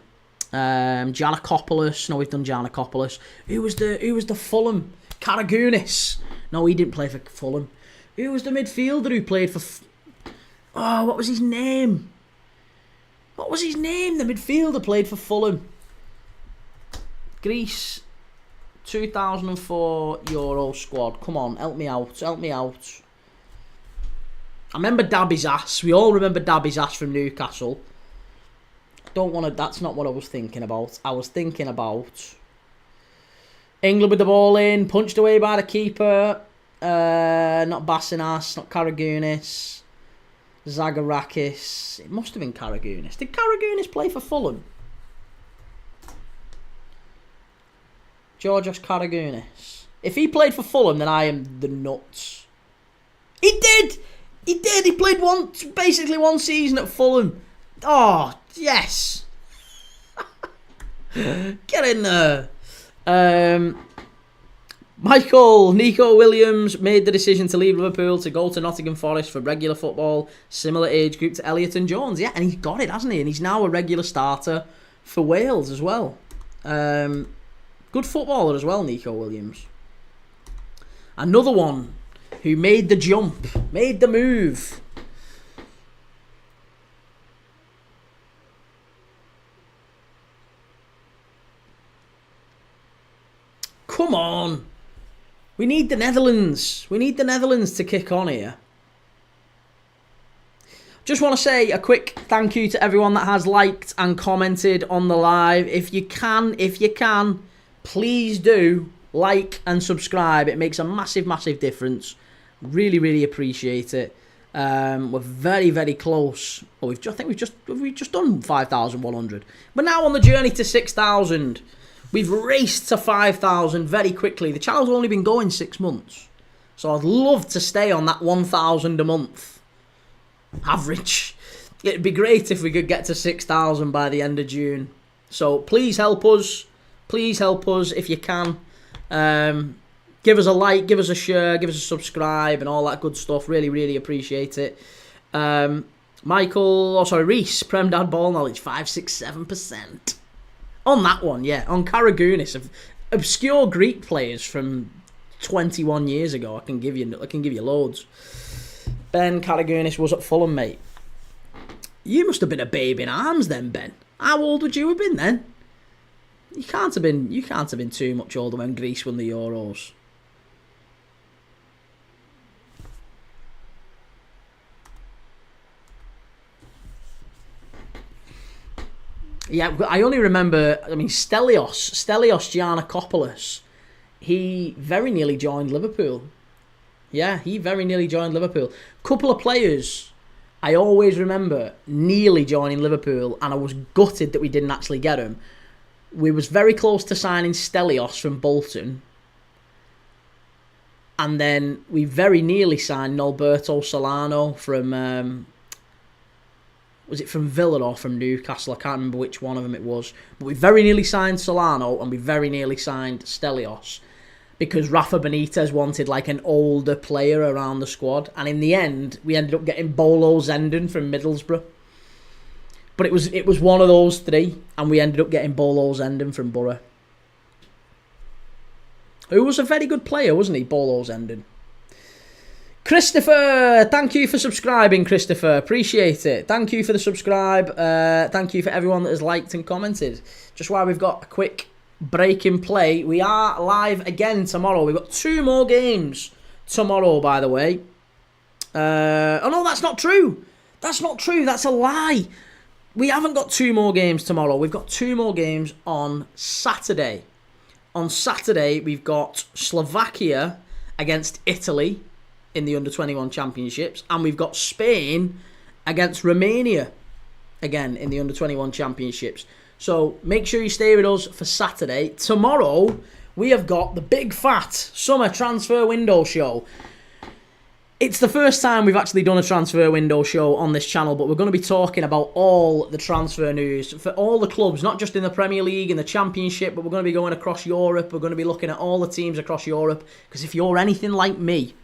Giannakopoulos. No, we've done Giannakopoulos. Who was the Fulham? Karagounis. No, he didn't play for Fulham. Who was the midfielder who played for... what was his name? The midfielder played for Fulham. Greece, 2004 Euro squad. Come on, help me out. I remember Dabby's ass. We all remember Dabby's ass from Newcastle. That's not what I was thinking about. I was thinking about England with the ball in, punched away by the keeper. Not Bassinas, not Karagounis. Zagarakis. It must have been Karagounis. Did Karagounis play for Fulham? Georgios Karagounis. If he played for Fulham, then I am the nuts. He did! He played basically one season at Fulham. Oh, yes. Get in there. Nico Williams made the decision to leave Liverpool to go to Nottingham Forest for regular football, similar age group to Elliott and Jones. Yeah, and he's got it, hasn't he? And he's now a regular starter for Wales as well. Good footballer as well, Nico Williams. Another one who made the jump, made the move. Come on. We need the Netherlands. We need the Netherlands to kick on here. Just want to say a quick thank you to everyone that has liked and commented on the live. If you can, please do like and subscribe. It makes a massive, massive difference. Really, really appreciate it. We're very, very close. Oh, we've just done 5,100. We're now on the journey to 6,000. We've raced to 5,000 very quickly. The channel's only been going 6 months. So I'd love to stay on that 1,000 a month average. It'd be great if we could get to 6,000 by the end of June. So please help us. Please help us if you can. Give us a like, give us a share, give us a subscribe and all that good stuff. Really, really appreciate it. Reese, Prem Dad Ball Knowledge, 567%. On that one, yeah. On Karagounis, of obscure Greek players from 21 years ago, I can give you loads. Ben Karagounis was at Fulham, mate. You must have been a babe in arms then, Ben. How old would you have been then? You can't have been too much older when Greece won the Euros. Yeah, I only remember, Stelios Giannakopoulos, he very nearly joined Liverpool. Yeah, he very nearly joined Liverpool. Couple of players I always remember nearly joining Liverpool, and I was gutted that we didn't actually get him. We was very close to signing Stelios from Bolton. And then we very nearly signed Norberto Solano from... was it from Villa or from Newcastle? I can't remember which one of them it was. But we very nearly signed Solano and we very nearly signed Stelios because Rafa Benitez wanted like an older player around the squad. And in the end, we ended up getting Bolo Zenden from Middlesbrough. But it was one of those three, and we ended up getting Bolo Zenden from Borough. Who was a very good player, wasn't he, Bolo Zenden? Christopher, thank you for subscribing, Christopher. Appreciate it. Thank you for the subscribe. Thank you for everyone that has liked and commented. Just while we've got a quick break in play, we are live again tomorrow. We've got 2 more games tomorrow, by the way. Oh, no, that's not true. That's not true. That's a lie. We haven't got 2 more games tomorrow. We've got 2 more games on Saturday. On Saturday, we've got Slovakia against Italy in the Under-21 Championships. And we've got Spain against Romania, again, in the Under-21 Championships. So make sure you stay with us for Saturday. Tomorrow, we have got the big fat summer transfer window show. It's the first time we've actually done a transfer window show on this channel, but we're going to be talking about all the transfer news for all the clubs, not just in the Premier League and the Championship, but we're going to be going across Europe. We're going to be looking at all the teams across Europe, because if you're anything like me,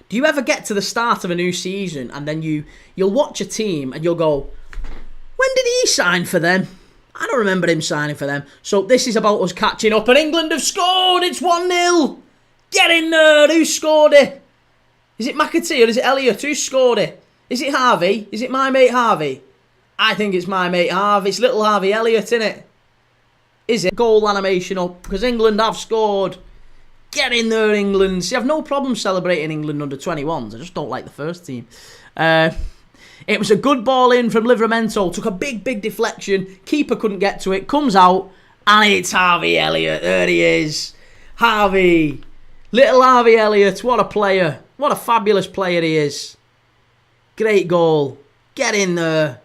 do you ever get to the start of a new season and then you'll watch a team and you'll go, when did he sign for them? I don't remember him signing for them. So this is about us catching up, and England have scored. It's 1-0. Get in there. Who scored it? Is it McAtee or is it Elliott? Who scored it? Is it Harvey? Is it my mate Harvey? I think it's my mate Harvey. It's little Harvey Elliott, innit? Is it? Goal animation up, because England have scored. Get in there, England. See, I've no problem celebrating England under-21s. I just don't like the first team. It was a good ball in from Livramento. Took a big, big deflection. Keeper couldn't get to it. Comes out, and it's Harvey Elliott. There he is. Harvey. Little Harvey Elliott. What a player. What a fabulous player he is. Great goal. Get in there.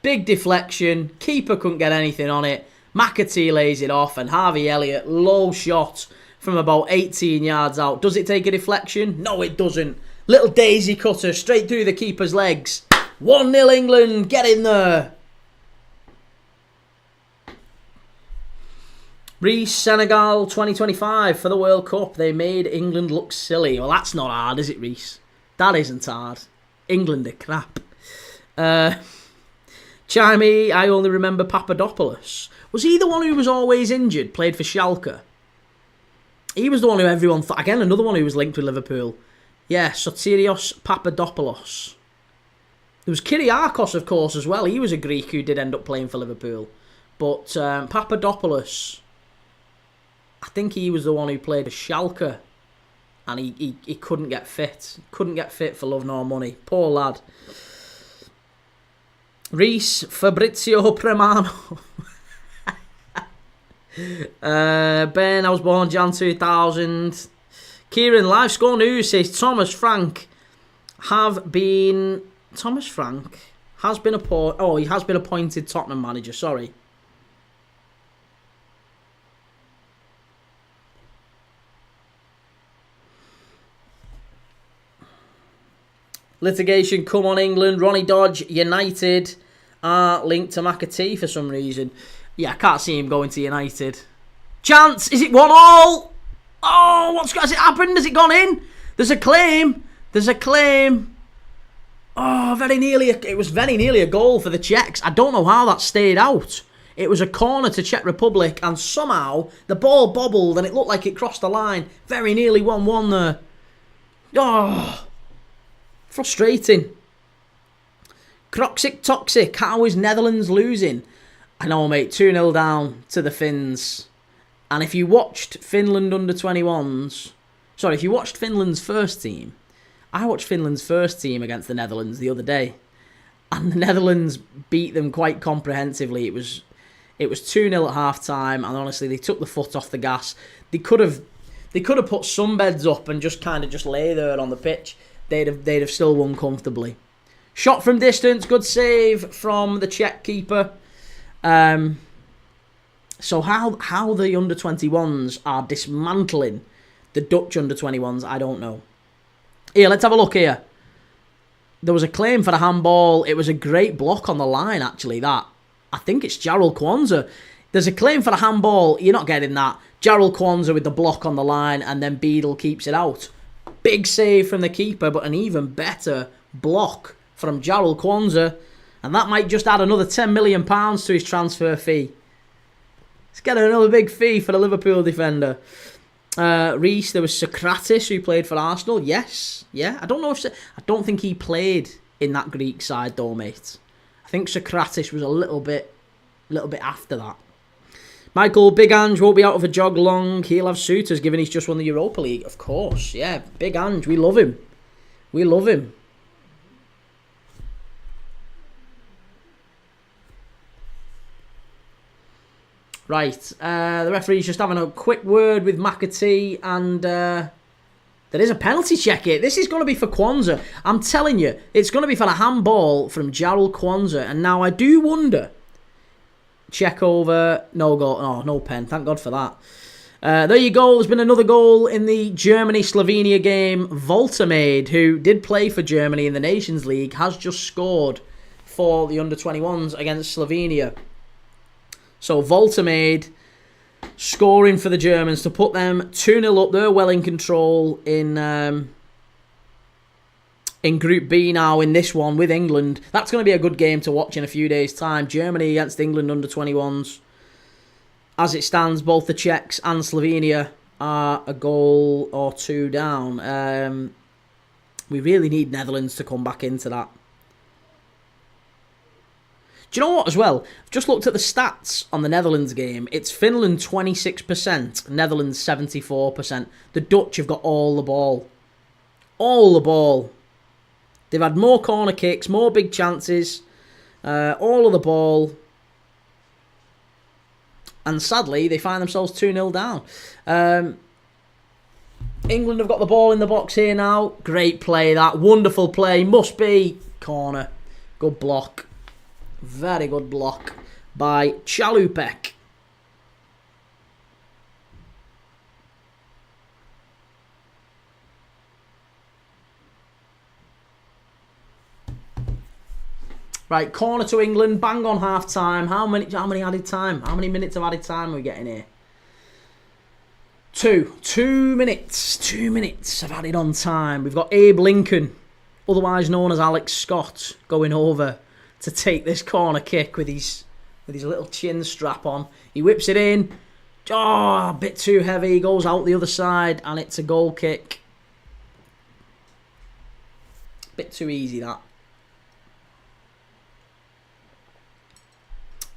Big deflection. Keeper couldn't get anything on it. McAtee lays it off, and Harvey Elliott, low shot from about 18 yards out. Does it take a deflection? No, it doesn't. Little daisy cutter straight through the keeper's legs. 1-0 England. Get in there. Reece, Senegal 2025 for the World Cup. They made England look silly. Well, that's not hard, is it, Reece? That isn't hard. England are crap. Chimey, I only remember Papadopoulos. Was he the one who was always injured, played for Schalke? He was the one who everyone thought... Again, another one who was linked with Liverpool. Yeah, Sotirios Papadopoulos. There was Kyriakos, of course, as well. He was a Greek who did end up playing for Liverpool. But Papadopoulos... I think he was the one who played for Schalke, and he couldn't get fit. Couldn't get fit for love nor money. Poor lad. Reece, Fabrizio Premano. Ben, I was born Jan 2000. Kieran, live score news says Thomas Frank has been appointed Tottenham manager. Sorry. Litigation, come on England. Ronnie Dodge, United are linked to McAtee for some reason. Yeah, I can't see him going to United. Chance, is it 1-1? Oh, has it happened? Has it gone in? There's a claim. Oh, it was very nearly a goal for the Czechs. I don't know how that stayed out. It was a corner to Czech Republic, and somehow the ball bobbled and it looked like it crossed the line. Very nearly 1-1 there. Oh, frustrating. Croxic Toxic, how is Netherlands losing? I know, mate, 2-0 down to the Finns. And if you watched Finland under-21s... Sorry, if you watched Finland's first team... I watched Finland's first team against the Netherlands the other day. And the Netherlands beat them quite comprehensively. It was 2-0 at half-time, and honestly, they took the foot off the gas. They could have put sunbeds up and just lay there on the pitch. They'd have still won comfortably. Shot from distance, good save from the Czech keeper. So how the under-21s are dismantling The Dutch under-21s, I don't know. Here, let's have a look here. There was a claim for a handball. It was a great block on the line, actually, that. I think it's Jarrell Kwanzaa. There's a claim for a handball. You're not getting that. Jarrell Kwanzaa with the block on the line, and then Beadle keeps it out. Big save from the keeper, but an even better block from Jarrell Kwanzaa. And that might just add another £10 million to his transfer fee. Let's get another big fee for the Liverpool defender. Reece, there was Socrates who played for Arsenal. Yes, yeah. I don't think he played in that Greek side though, mate. I think Socrates was a little bit after that. Michael, Big Ange won't be out of a jog long. He'll have suitors given he's just won the Europa League. Of course, yeah. Big Ange, we love him. We love him. Right, the referee's just having a quick word with McAtee, and there is a penalty check here. This is going to be for Kwanzaa. I'm telling you, it's going to be for a handball from Jarrell Kwanzaa. And now I do wonder. Check over, no goal, oh, no pen, thank God for that. There you go, there's been another goal in the Germany-Slovenia game. Voltemade, who did play for Germany in the Nations League, has just scored for the under-21s against Slovenia. So Voltemade scoring for the Germans to put them 2-0 up. They're well in control in Group B now in this one with England. That's going to be a good game to watch in a few days' time. Germany against England under-21s. As it stands, both the Czechs and Slovenia are a goal or two down. We really need Netherlands to come back into that. Do you know what as well? I've just looked at the stats on the Netherlands game. It's Finland 26%, Netherlands 74%. The Dutch have got all the ball. All the ball. They've had more corner kicks, more big chances, all of the ball. And sadly, they find themselves 2-0 down. England have got the ball in the box here now. Great play, that. Wonderful play. Must be corner. Good block. Very good block by Chalupek. Right, corner to England, bang on half time. How many added time? How many minutes of added time are we getting here? 2 minutes. 2 minutes of added on time. We've got Abe Lincoln, otherwise known as Alex Scott, going over to take this corner kick with his little chin strap on. He whips it in. Oh, a bit too heavy. Goes out the other side, and it's a goal kick. Bit too easy, that.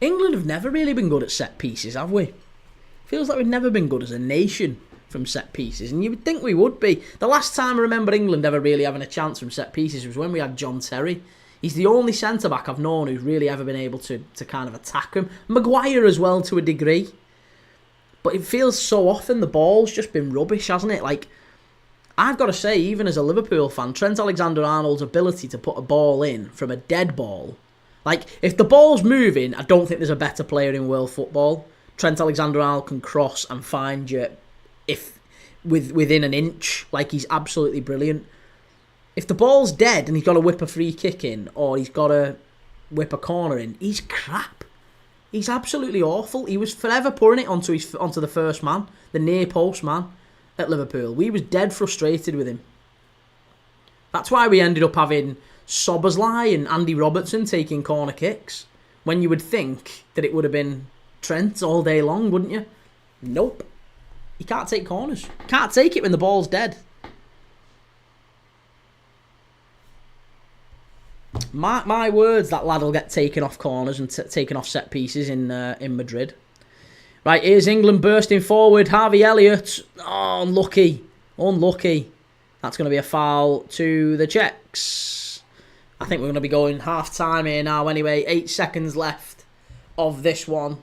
England have never really been good at set pieces, have we? Feels like we've never been good as a nation from set pieces, and you would think we would be. The last time I remember England ever really having a chance from set pieces was when we had John Terry. He's the only centre-back I've known who's really ever been able to kind of attack him. Maguire as well, to a degree. But it feels so often the ball's just been rubbish, hasn't it? Like, I've got to say, even as a Liverpool fan, Trent Alexander-Arnold's ability to put a ball in from a dead ball. Like, if the ball's moving, I don't think there's a better player in world football. Trent Alexander-Arnold can cross and find you within an inch. Like, he's absolutely brilliant. If the ball's dead and he's got to whip a free kick in, or he's got to whip a corner in, he's crap. He's absolutely awful. He was forever pouring it onto the first man, the near post man at Liverpool. We was dead frustrated with him. That's why we ended up having Sobersley and Andy Robertson taking corner kicks, when you would think that it would have been Trent all day long, wouldn't you? Nope. He can't take corners. Can't take it when the ball's dead. Mark my words, that lad will get taken off corners and taken off set pieces in Madrid. Right, here's England bursting forward. Harvey Elliott. Oh, unlucky. Unlucky. That's going to be a foul to the Czechs. I think we're going to be going half-time here now anyway. 8 seconds left of this one.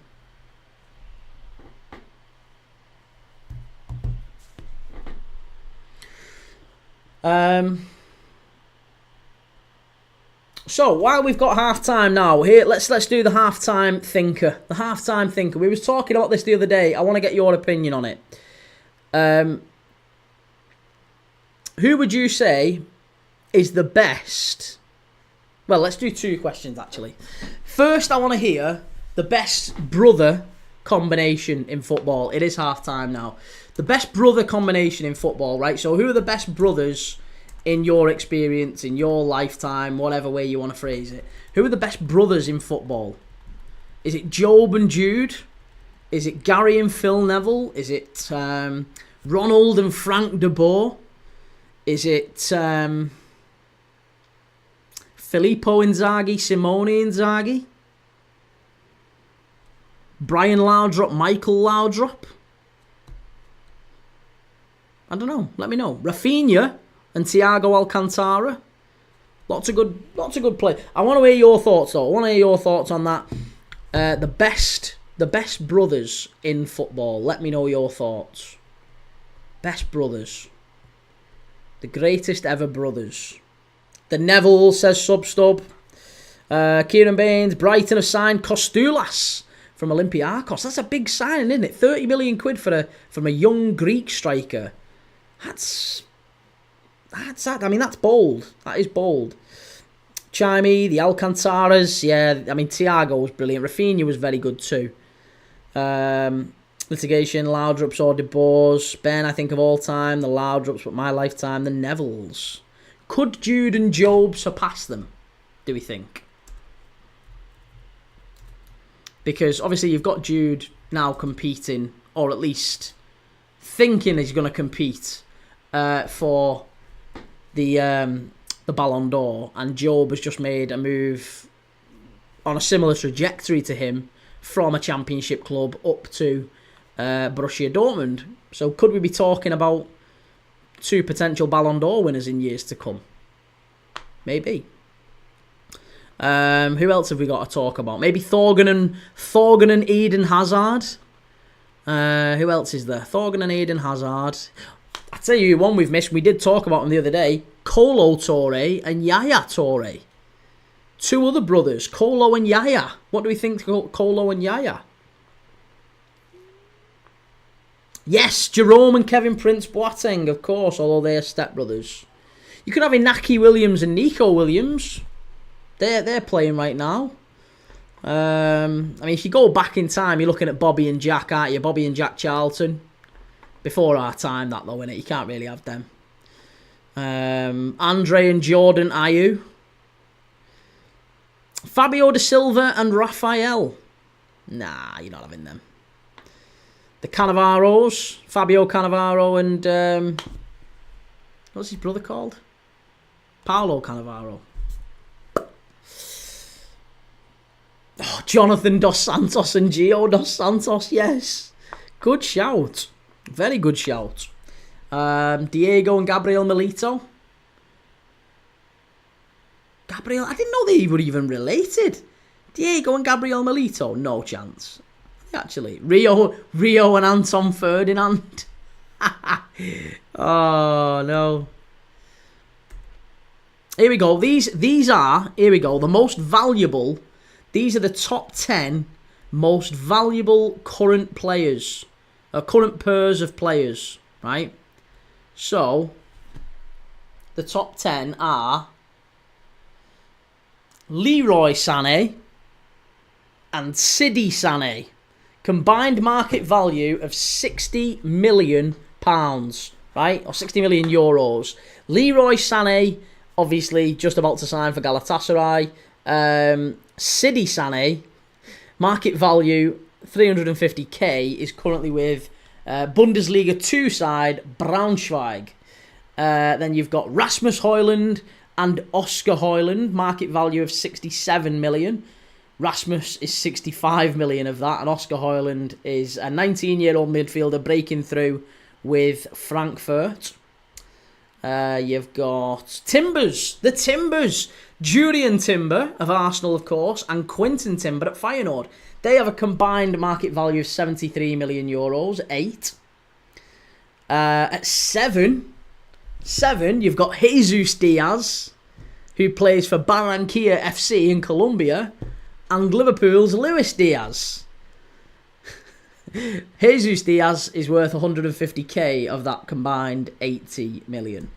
So, while we've got half-time now, here, let's do the half-time thinker. The half-time thinker. We was talking about this the other day. I want to get your opinion on it. Who would you say is the best? Well, let's do 2 questions, actually. First, I want to hear the best brother combination in football. It is half-time now. The best brother combination in football, right? So who are the best brothers in your experience, in your lifetime, whatever way you want to phrase it? Who are the best brothers in football? Is it Job and Jude? Is it Gary and Phil Neville? Is it Ronald and Frank de Boer? Is it Filippo Inzaghi, Simone Inzaghi? Brian Laudrup, Michael Laudrup? I don't know. Let me know. Rafinha and Thiago Alcantara. Lots of good play. I want to hear your thoughts though. I want to hear your thoughts on that. The best brothers in football. Let me know your thoughts. Best brothers. The greatest ever brothers. The Neville says Substub. Kieran Baines. Brighton have signed Kostoulas from Olympiacos. That's a big signing, isn't it? 30 million quid from a young Greek striker. That's I mean, that's bold. That is bold. Chimey, the Alcantaras, yeah. I mean, Thiago was brilliant. Rafinha was very good too. Litigation, Laudrups or De Boers. Ben, I think of all time. The Laudrups, but my lifetime, the Nevilles. Could Jude and Job surpass them, do we think? Because obviously you've got Jude now competing, or at least thinking he's going to compete for the Ballon d'Or, and Job has just made a move on a similar trajectory to him from a championship club up to Borussia Dortmund. So could we be talking about 2 potential Ballon d'Or winners in years to come? Maybe. Who else have we got to talk about? Maybe Thorgan and Eden Hazard. Who else is there? Thorgan and Eden Hazard. I'll tell you one we've missed. We did talk about him the other day. Kolo Touré and Yaya Touré. 2 other brothers, Kolo and Yaya. What do we think of Kolo and Yaya? Yes, Jerome and Kevin Prince Boateng, of course, although they are stepbrothers. You could have Inaki Williams and Nico Williams. They're playing right now. I mean, if you go back in time, you're looking at Bobby and Jack, aren't you? Bobby and Jack Charlton. Before our time, that though, innit? You can't really have them. Andre and Jordan Ayew. Fabio da Silva and Rafael. Nah, you're not having them. The Cannavaros. Fabio Cannavaro and... what's his brother called? Paolo Cannavaro. Oh, Jonathan Dos Santos and Gio Dos Santos, yes. Good shout. Very good shout. Diego and Gabriel Milito. Gabriel, I didn't know they were even related. Diego and Gabriel Milito, no chance. Actually, Rio and Anton Ferdinand. Oh no. Here we go. These are, here we go, the most valuable. These are the top 10 most valuable current players. Current pairs of players, right? So, the top 10 are Leroy Sané and Sidi Sané. Combined market value of £60 million, right? Or 60 million euros. Leroy Sané, obviously, just about to sign for Galatasaray. Sidi Sané, market value 350k, is currently with Bundesliga 2 side Braunschweig. Then you've got Rasmus Højlund and Oscar Højlund, market value of 67 million. Rasmus is 65 million of that, and Oscar Højlund is a 19-year-old midfielder breaking through with Frankfurt. You've got Timbers, the Timbers, Julian Timber of Arsenal, of course, and Quinton Timber at Feyenoord. They have a combined market value of 73 million euros, 8. At 7, you've got Jesus Diaz, who plays for Barranquilla FC in Colombia, and Liverpool's Luis Diaz. Jesus Diaz is worth 150k of that combined 80 million.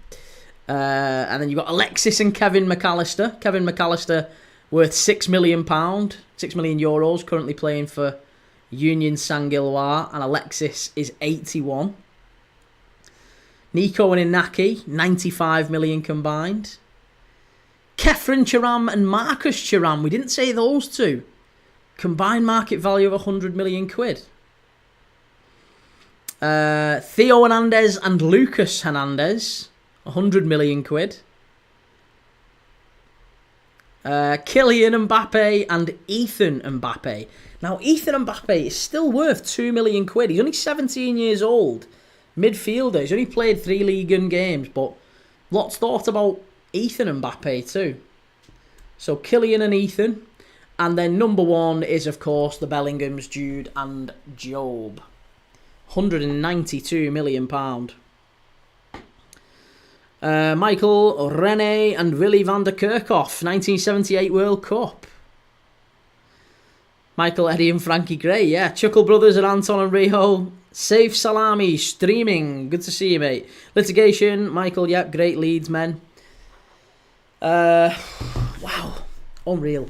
And then you've got Alexis and Kevin McAllister. Kevin McAllister worth £6 million, €6 million, currently playing for Union Saint-Gilloise, and Alexis is 81. Nico and Inaki, 95 million combined. Kefren Thuram and Marcus Thuram, we didn't say those two. Combined market value of 100 million quid. Theo Hernandez and Lucas Hernandez, 100 million quid. Kylian Mbappe and Ethan Mbappe. Now, Ethan Mbappe is still worth 2 million quid. He's only 17 years old. Midfielder. He's only played 3 Ligue games, but lots thought about Ethan Mbappe too. So, Kylian and Ethan. And then number 1 is, of course, the Bellinghams, Jude and Job. £192 million. Michael, Rene and Willy van der Kerkhoff, 1978 World Cup. Michael, Eddie and Frankie Gray, yeah. Chuckle Brothers and Anton and Rio. Safe Salami, streaming. Good to see you, mate. Litigation, Michael, yep, great leads, men. Wow, unreal.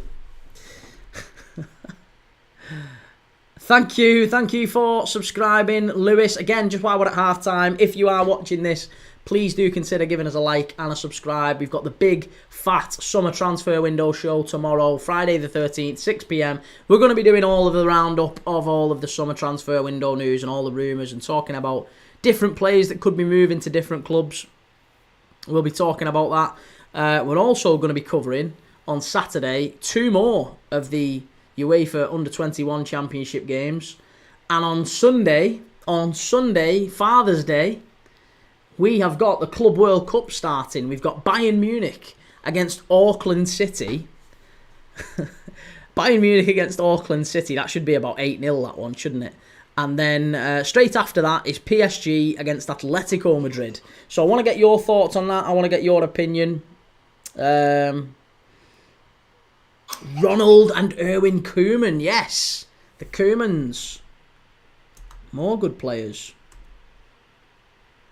Thank you for subscribing, Lewis. Again, just while we're at half-time, if you are watching this, please do consider giving us a like and a subscribe. We've got the big, fat summer transfer window show tomorrow, Friday the 13th, 6 p.m. We're going to be doing all of the roundup of all of the summer transfer window news and all the rumours and talking about different players that could be moving to different clubs. We'll be talking about that. We're also going to be covering, on Saturday, 2 more of the UEFA Under-21 Championship games. And on Sunday, Father's Day, we have got the Club World Cup starting. We've got Bayern Munich against Auckland City. Bayern Munich against Auckland City. That should be about 8-0, that one, shouldn't it? And then straight after that is PSG against Atletico Madrid. So I want to get your thoughts on that. I want to get your opinion. Ronald and Erwin Koeman. Yes, the Koemans. More good players.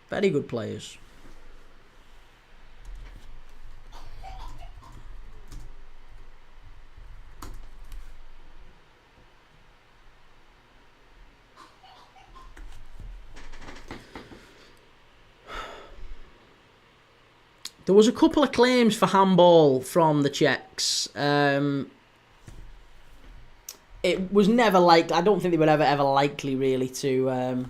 Very good players. There was a couple of claims for handball from the Czechs. It was never likely. I don't think they were ever likely really to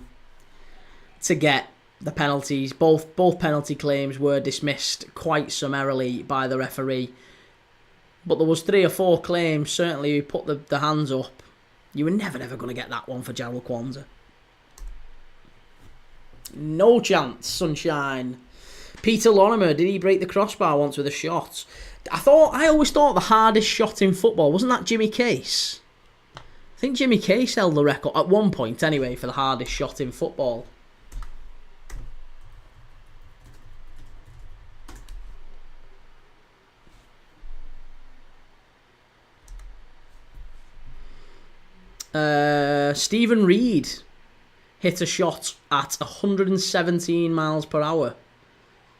get the penalties. Both penalty claims were dismissed quite summarily by the referee. But there was 3 or 4 claims, certainly, who put the hands up. You were never going to get that one for Jarrell Kwanzaa. No chance, sunshine. Peter Lorimer, did he break the crossbar once with a shot? I always thought the hardest shot in football, wasn't that Jimmy Case? I think Jimmy Case held the record, at one point anyway, for the hardest shot in football. Stephen Reed hit a shot at 117 miles per hour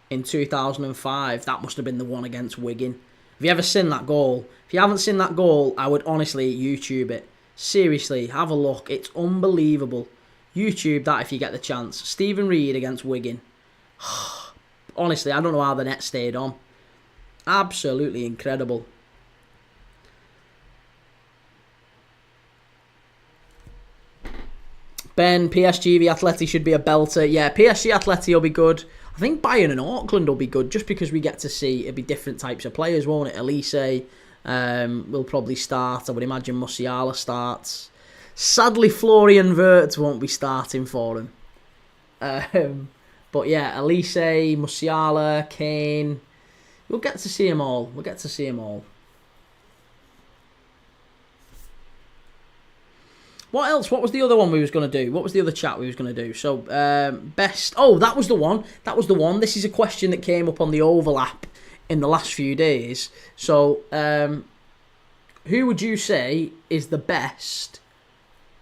in 2005. That must have been the one against Wigan. Have you ever seen that goal? If you haven't seen that goal, I would honestly YouTube it. Seriously, have a look. It's unbelievable. YouTube that if you get the chance. Stephen Reed against Wigan. Honestly, I don't know how the net stayed on. Absolutely incredible. Ben, PSG v Atleti should be a belter. Yeah, PSG Atleti will be good. I think Bayern and Auckland will be good just because we get to see it'll be different types of players, won't it? Elise will probably start. I would imagine Musiala starts. Sadly, Florian Wirtz won't be starting for him. But yeah, Elise, Musiala, Kane. We'll get to see them all. What else? What was the other one we was going to do? What was the other chat we was going to do? So, best... Oh, that was the one. This is a question that came up on the overlap in the last few days. So, who would you say is the best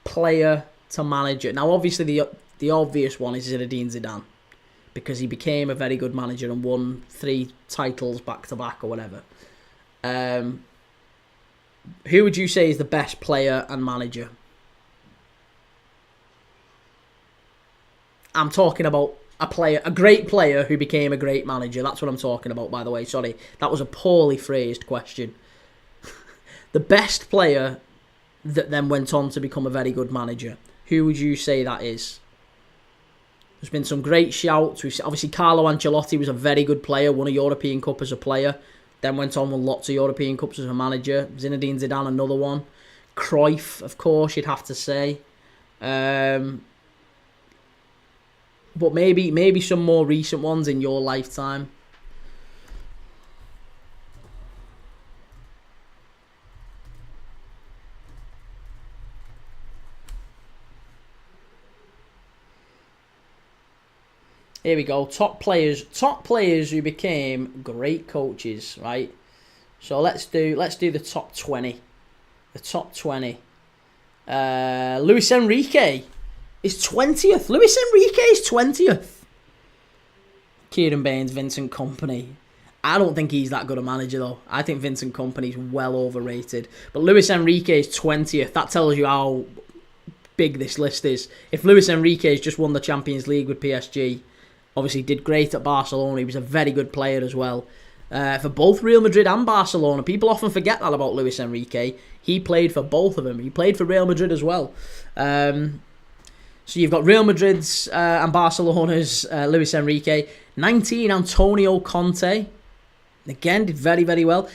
player to manage it? Now, obviously, the obvious one is Zinedine Zidane. because he became a very good manager and won 3 titles back to back or whatever. Who would you say is the best player and manager? I'm talking about a great player who became a great manager. That's what I'm talking about, by the way. Sorry, that was a poorly phrased question. The best player that then went on to become a very good manager. Who would you say that is? There's been some great shouts. Obviously, Carlo Ancelotti was a very good player, won a European Cup as a player, then went on with lots of European Cups as a manager. Zinedine Zidane, another one. Cruyff, of course, you'd have to say. But maybe some more recent ones in your lifetime. Here we go. Top players who became great coaches, right? So let's do the top 20. The top 20. Luis Enrique is 20th. Luis Enrique is 20th. Kieran Baines, Vincent Kompany. I don't think he's that good a manager, though. I think Vincent Kompany's well overrated. But Luis Enrique is 20th. That tells you how big this list is. If Luis Enrique's just won the Champions League with PSG, obviously did great at Barcelona. He was a very good player as well. For both Real Madrid and Barcelona. People often forget that about Luis Enrique. He played for both of them. He played for Real Madrid as well. So you've got Real Madrid's and Barcelona's Luis Enrique. 19, Antonio Conte. Again, did very, very well.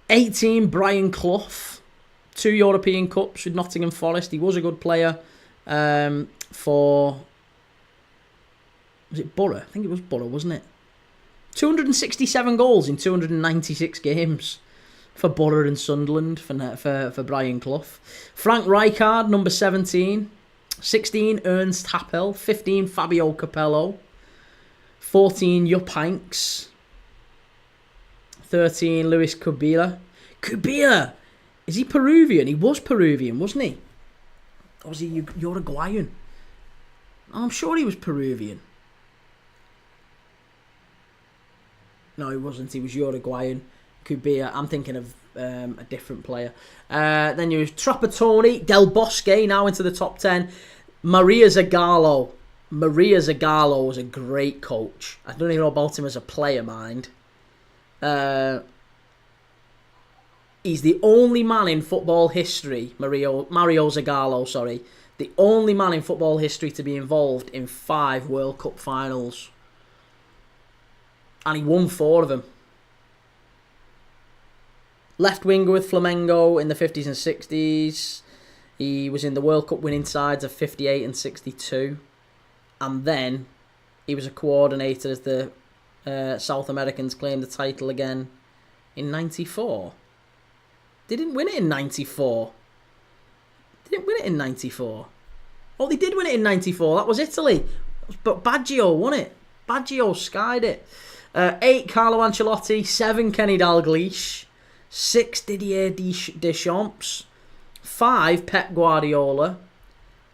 18, Brian Clough. 2 European Cups with Nottingham Forest. He was a good player for... Was it Borough? I think it was Borough, wasn't it? 267 goals in 296 games for Borough and Sunderland for Brian Clough. Frank Rijkaard, number 17. 16, Ernst Happel. 15, Fabio Capello. 14, Jupp Heynckes. 13, Luis Kubila. Kubila! Is he Peruvian? He was Peruvian, wasn't he? Or was he Uruguayan? I'm sure he was Peruvian. No, he wasn't. He was Uruguayan. Kubila. I'm thinking of a different player. Then you have Trapattoni, Del Bosque, now into the top 10. Maria Zagallo. Maria Zagallo was a great coach. I don't even know about him as a player, mind. He's the only man in football history, Mario Zagallo, sorry, the only man in football history to be involved in 5 World Cup finals. And he won 4 of them. Left winger with Flamengo in the 50s and 60s. He was in the World Cup winning sides of 58 and 62. And then he was a coordinator as the South Americans claimed the title again in 94. They didn't win it in 94. They didn't win it in 94. Oh, they did win it in 94. That was Italy. But Baggio won it. Baggio skied it. 8, Carlo Ancelotti. 7, Kenny Dalglish. 6, Didier Deschamps. 5, Pep Guardiola.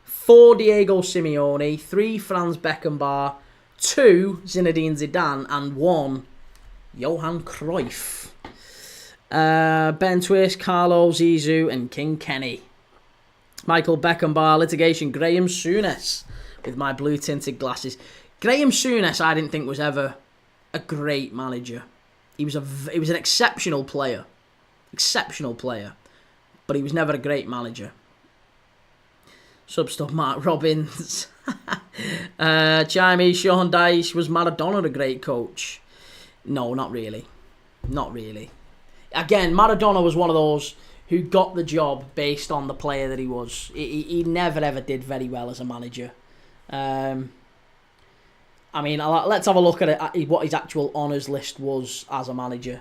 4, Diego Simeone. 3, Franz Beckenbauer. 2, Zinedine Zidane. And 1, Johan Cruyff. Ben Twist, Carlo, Zizou, and King Kenny. Michael Beckenbauer, litigation, Graham Souness, with my blue tinted glasses. Graham Souness, I didn't think was ever a great manager. He was an exceptional player, but he was never a great manager. Substuff Mark Robbins, Jaime Sean Dyche. Was Maradona a great coach? No, not really. Again, Maradona was one of those who got the job based on the player that he was. He never ever did very well as a manager. I mean, let's have a look at what his actual honours list was as a manager.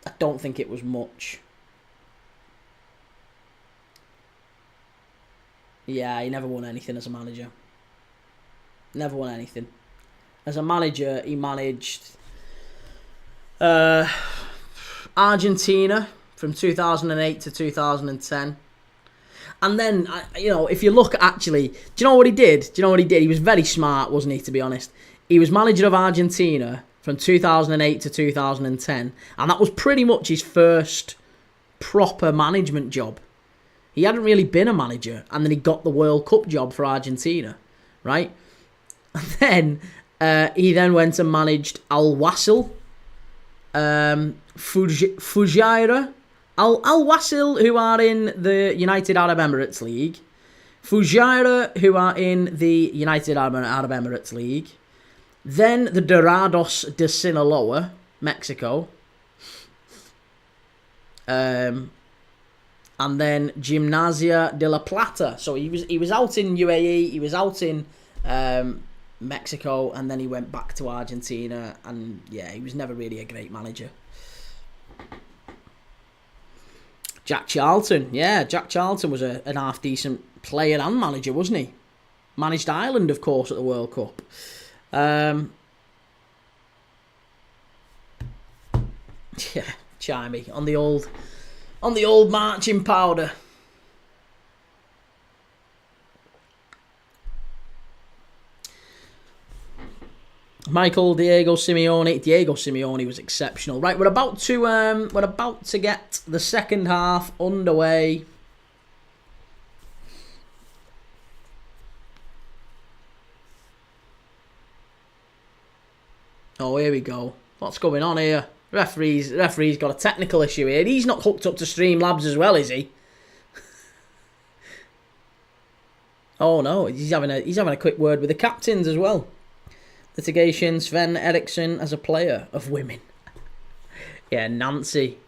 I don't think it was much. Yeah, he never won anything as a manager. Never won anything. As a manager, he managed Argentina from 2008 to 2010. And then, if you look actually, do you know what he did? He was very smart, wasn't he, to be honest? He was manager of Argentina from 2008 to 2010, and that was pretty much his first proper management job. He hadn't really been a manager, and then he got the World Cup job for Argentina, right? And then he then went and managed Al Wasl, Fujairah, Al Wasl, who are in the United Arab Emirates League, Fujairah, who are in the United Arab Emirates League, then the Dorados de Sinaloa, Mexico, and then Gimnasia de la Plata. So he was out in UAE, he was out in Mexico, and then he went back to Argentina, and yeah, he was never really a great manager. Jack Charlton, Jack Charlton was an half-decent player and manager, wasn't he? Managed Ireland, of course, at the World Cup. Yeah, chimey on the old marching powder. Diego Simeone was exceptional. Right, we're about to get the second half underway. Oh, here we go. What's going on here? Referee's got a technical issue here. He's not hooked up to Streamlabs as well, is he? Oh no, he's having a quick word with the captains as well. Litigation, Sven Eriksson as a player of women. Yeah, Nancy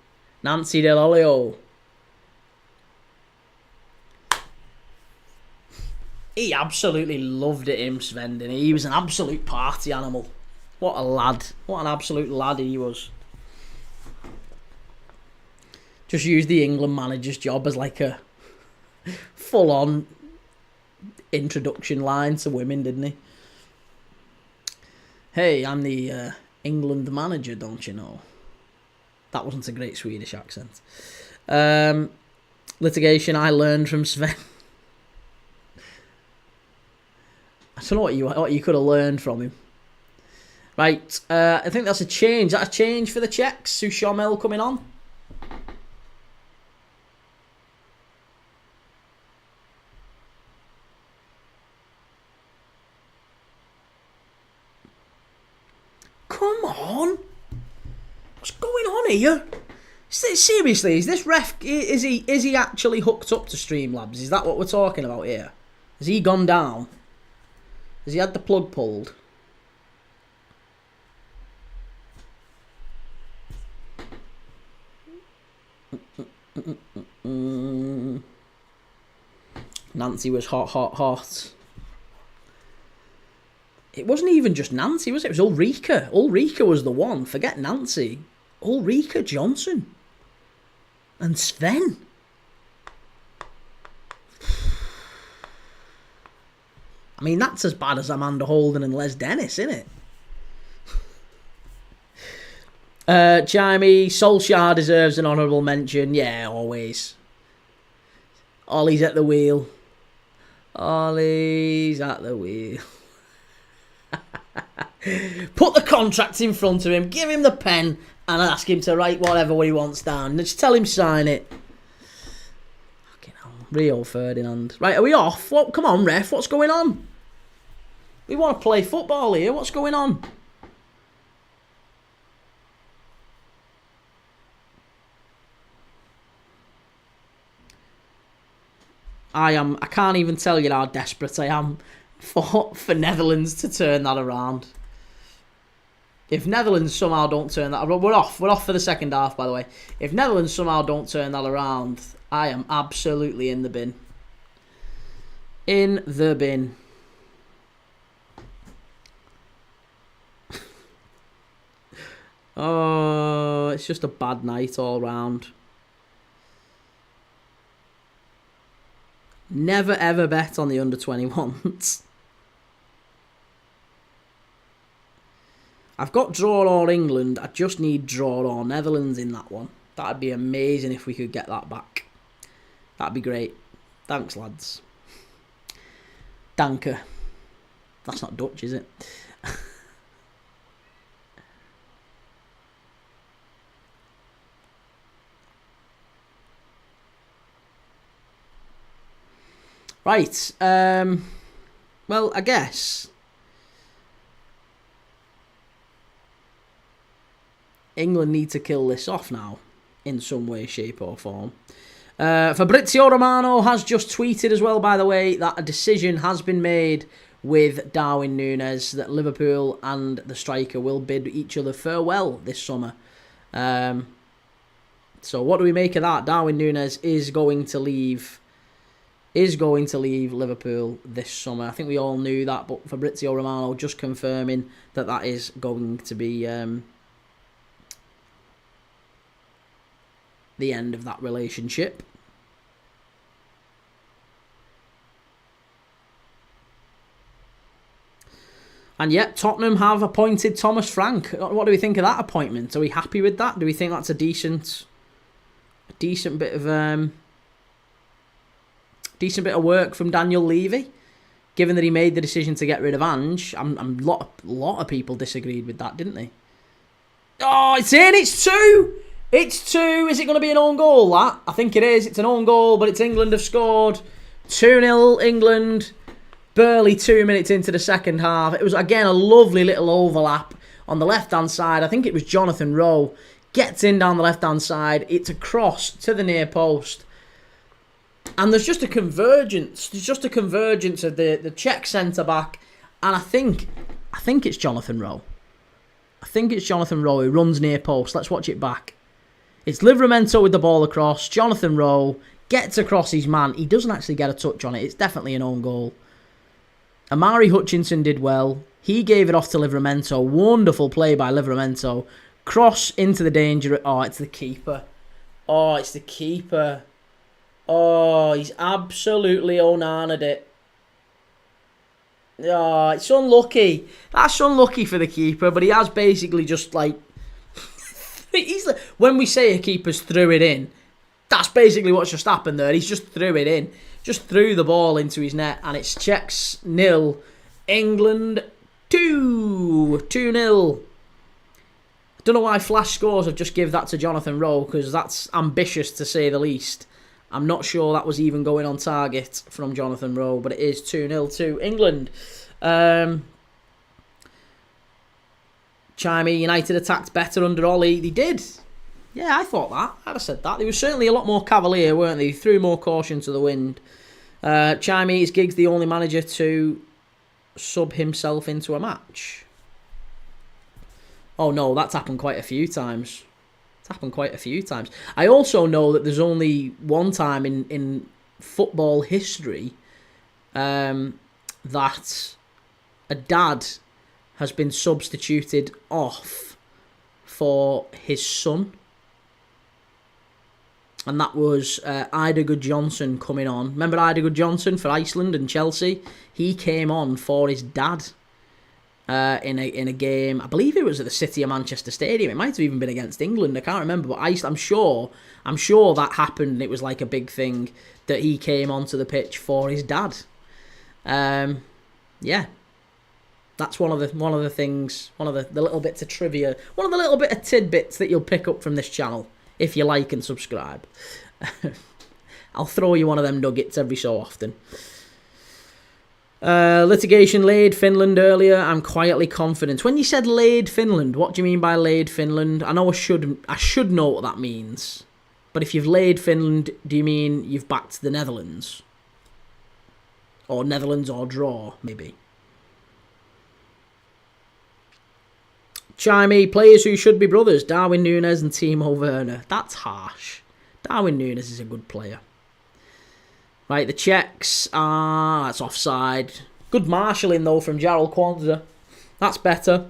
Del Olio. He absolutely loved it, him, Sven, didn't he? He was an absolute party animal. What a lad. What an absolute lad he was. Just used the England manager's job as like a full-on introduction line to women, didn't he? Hey, I'm the England manager, don't you know? That wasn't a great Swedish accent. Litigation, I learned from Sven. I don't know what you could have learned from him. Right, I think that's a change. Is that a change for the Czechs? Sushomel coming on. Come on. What's going on here? Seriously, is this ref... Is he actually hooked up to Streamlabs? Is that what we're talking about here? Has he gone down? Has he had the plug pulled? Nancy was hot. It wasn't even just Nancy, was it? It was Ulrika. Ulrika was the one. Forget Nancy. Ulrika Johnson. And Sven. I mean, that's as bad as Amanda Holden and Les Dennis, isn't it? Chimey, Solskjaer deserves an honourable mention. Yeah, always. Ollie's at the wheel. Ollie's at the wheel. Put the contract in front of him, give him the pen, and ask him to write whatever he wants down. Just tell him sign it. Fucking hell. Rio Ferdinand. Right, are we off? What? Come on, ref. What's going on? We want to play football here. What's going on? I can't even tell you how desperate I am for Netherlands to turn that around. If Netherlands somehow don't turn that... We're off for the second half, by the way. If Netherlands somehow don't turn that around, I am absolutely in the bin. In the bin. Oh, it's just a bad night all round. Never ever bet on the under-21s. I've got draw or England. I just need draw or Netherlands in that one. That'd be amazing if we could get that back. That'd be great. Thanks, lads. Danke. That's not Dutch, is it? Right. Well, I guess England need to kill this off now in some way, shape or form. Fabrizio Romano has just tweeted as well, by the way, that a decision has been made with Darwin Núñez that Liverpool and the striker will bid each other farewell this summer. So what do we make of that? Darwin Núñez is going to leave Liverpool this summer. I think we all knew that, but Fabrizio Romano just confirming that that is going to be the end of that relationship. And yet, Tottenham have appointed Thomas Frank. What do we think of that appointment? Are we happy with that? Do we think that's a decent bit of work from Daniel Levy? Given that he made the decision to get rid of Ange, a lot of people disagreed with that, didn't they? Oh, it's in! It's 2! It's 2! Is it going to be an own goal, that? I think it is. It's an own goal, but it's England have scored. 2-0 England. Barely 2 minutes into the second half. It was, again, a lovely little overlap on the left-hand side. I think it was Jonathan Rowe. Gets in down the left-hand side. It's a cross to the near post. And there's just a convergence. There's just a convergence of the Czech centre-back. And I think it's Jonathan Rowe. I think it's Jonathan Rowe who runs near post. Let's watch it back. It's Livramento with the ball across. Jonathan Rowe gets across his man. He doesn't actually get a touch on it. It's definitely an own goal. Amari Hutchinson did well. He gave it off to Livramento. Wonderful play by Livramento. Cross into the danger. Oh, it's the keeper. Oh, it's the keeper. Oh, he's absolutely onana'd it. Oh, it's unlucky. That's unlucky for the keeper, but he has basically just like... when we say a keeper's threw it in, that's basically what's just happened there. He's just threw it in. Just threw the ball into his net, and it's Czechs 0, England 2. 2-0. I don't know why Flash Scores have just give that to Jonathan Rowe, because that's ambitious to say the least. I'm not sure that was even going on target from Jonathan Rowe, but it is 2-0 to England. Chimey, United attacked better under Ollie. They did. Yeah, I thought that. I'd have said that. They were certainly a lot more cavalier, weren't they? They threw more caution to the wind. Chimey, is Giggs the only manager to sub himself into a match? Oh no, that's happened quite a few times. I also know that there's only one time in football history that a dad has been substituted off for his son. And that was Ida Johnson coming on. Remember Ida Johnson for Iceland and Chelsea? He came on for his dad in a game. I believe it was at the City of Manchester Stadium. It might have even been against England. I can't remember, but I'm sure that happened. And it was like a big thing that he came onto the pitch for his dad. Yeah, that's one of the things, one of the little bits of trivia, one of the little bit of tidbits that you'll pick up from this channel. If you like and subscribe. I'll throw you one of them nuggets every so often. Litigation laid Finland earlier. I'm quietly confident. When you said laid Finland, what do you mean by laid Finland? I know I should know what that means. But if you've laid Finland, do you mean you've backed the Netherlands? Or Netherlands or draw, maybe. Chimey, players who should be brothers, Darwin Núñez and Timo Werner. That's harsh. Darwin Núñez is a good player. Right, the Czechs, that's offside. Good marshalling though from Jarrell Kwanzaa. That's better.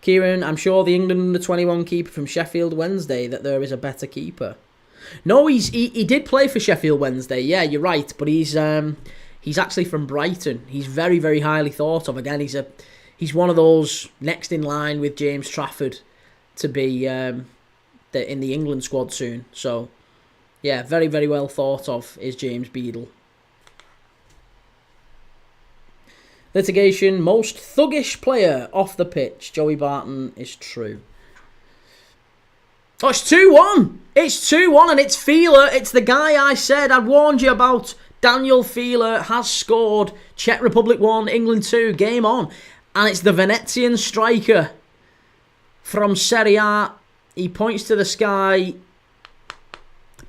Kieran, I'm sure the England under-21 keeper from Sheffield Wednesday that there is a better keeper. No, he did play for Sheffield Wednesday. Yeah, you're right, but he's actually from Brighton. He's very, very highly thought of. Again, he's one of those next in line with James Trafford to be in the England squad soon. So, yeah, very, very well thought of is James Beadle. Litigation, most thuggish player off the pitch. Joey Barton is true. Oh, it's 2-1. It's 2-1 and it's Fieler. It's the guy I said I'd warned you about Daniel Fieler has scored. Czech Republic 1, England 2, game on. And it's the Venetian striker from Serie A. He points to the sky.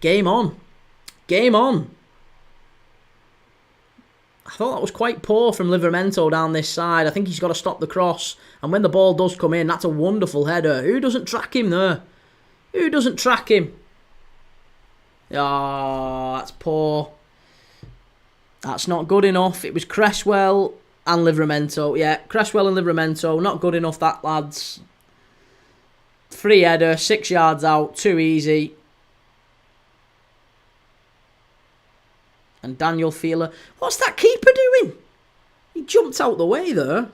Game on. Game on. I thought that was quite poor from Livramento down this side. I think he's got to stop the cross. And when the ball does come in, that's a wonderful header. Who doesn't track him there? Who doesn't track him? Oh, that's poor. That's not good enough. It was Cresswell and Livramento. Yeah, Cresswell and Livramento. Not good enough, that, lads. Free header, 6 yards out. Too easy. And Daniel Fieler. What's that keeper doing? He jumped out the way there.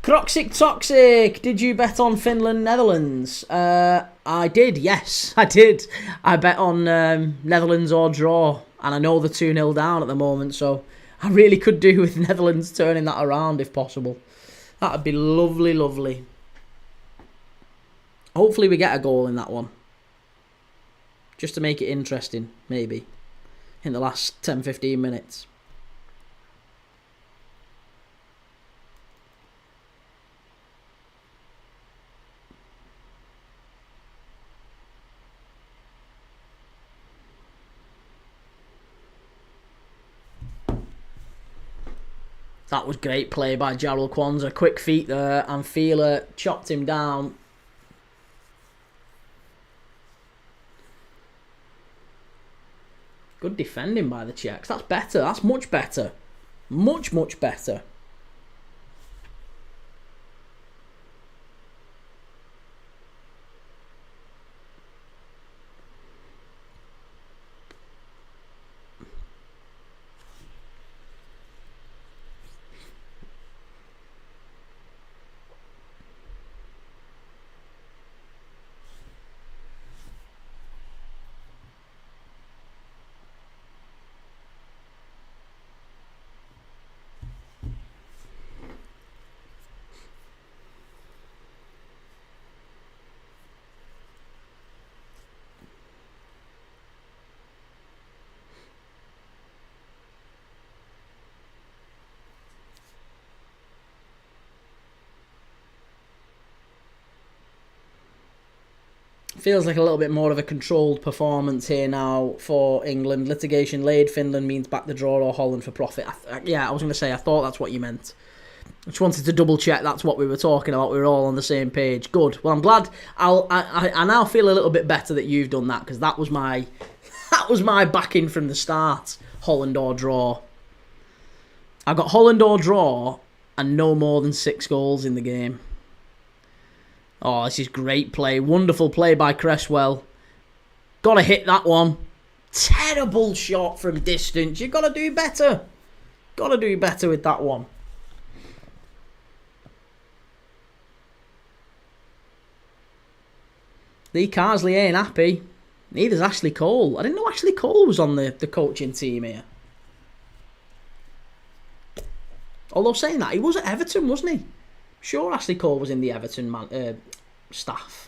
Croxic Toxic, did you bet on Finland, Netherlands? I did, yes, I did. I bet on Netherlands or draw, and I know they're 2-0 down at the moment, so I really could do with Netherlands turning that around if possible. That would be lovely, lovely. Hopefully we get a goal in that one. Just to make it interesting, maybe, in the last 10-15 minutes. That was great play by Jarrell Kwanzaa. Quick feet there, and Fieler chopped him down. Good defending by the Czechs. That's better. That's much better. Much, much better. Feels like a little bit more of a controlled performance here now for England. Litigation laid. Finland means back the draw or Holland for profit. Yeah, I was going to say, I thought that's what you meant. I just wanted to double check that's what we were talking about. We were all on the same page. Good. Well, I'm glad. I now feel a little bit better that you've done that, because that was my backing from the start. Holland or draw. I got Holland or draw and no more than 6 goals in the game. Oh, this is great play. Wonderful play by Cresswell. Got to hit that one. Terrible shot from distance. You've got to do better. Got to do better with that one. Lee Carsley ain't happy. Neither's Ashley Cole. I didn't know Ashley Cole was on the coaching team here. Although saying that, he was at Everton, wasn't he? Sure, Ashley Cole was in the Everton staff.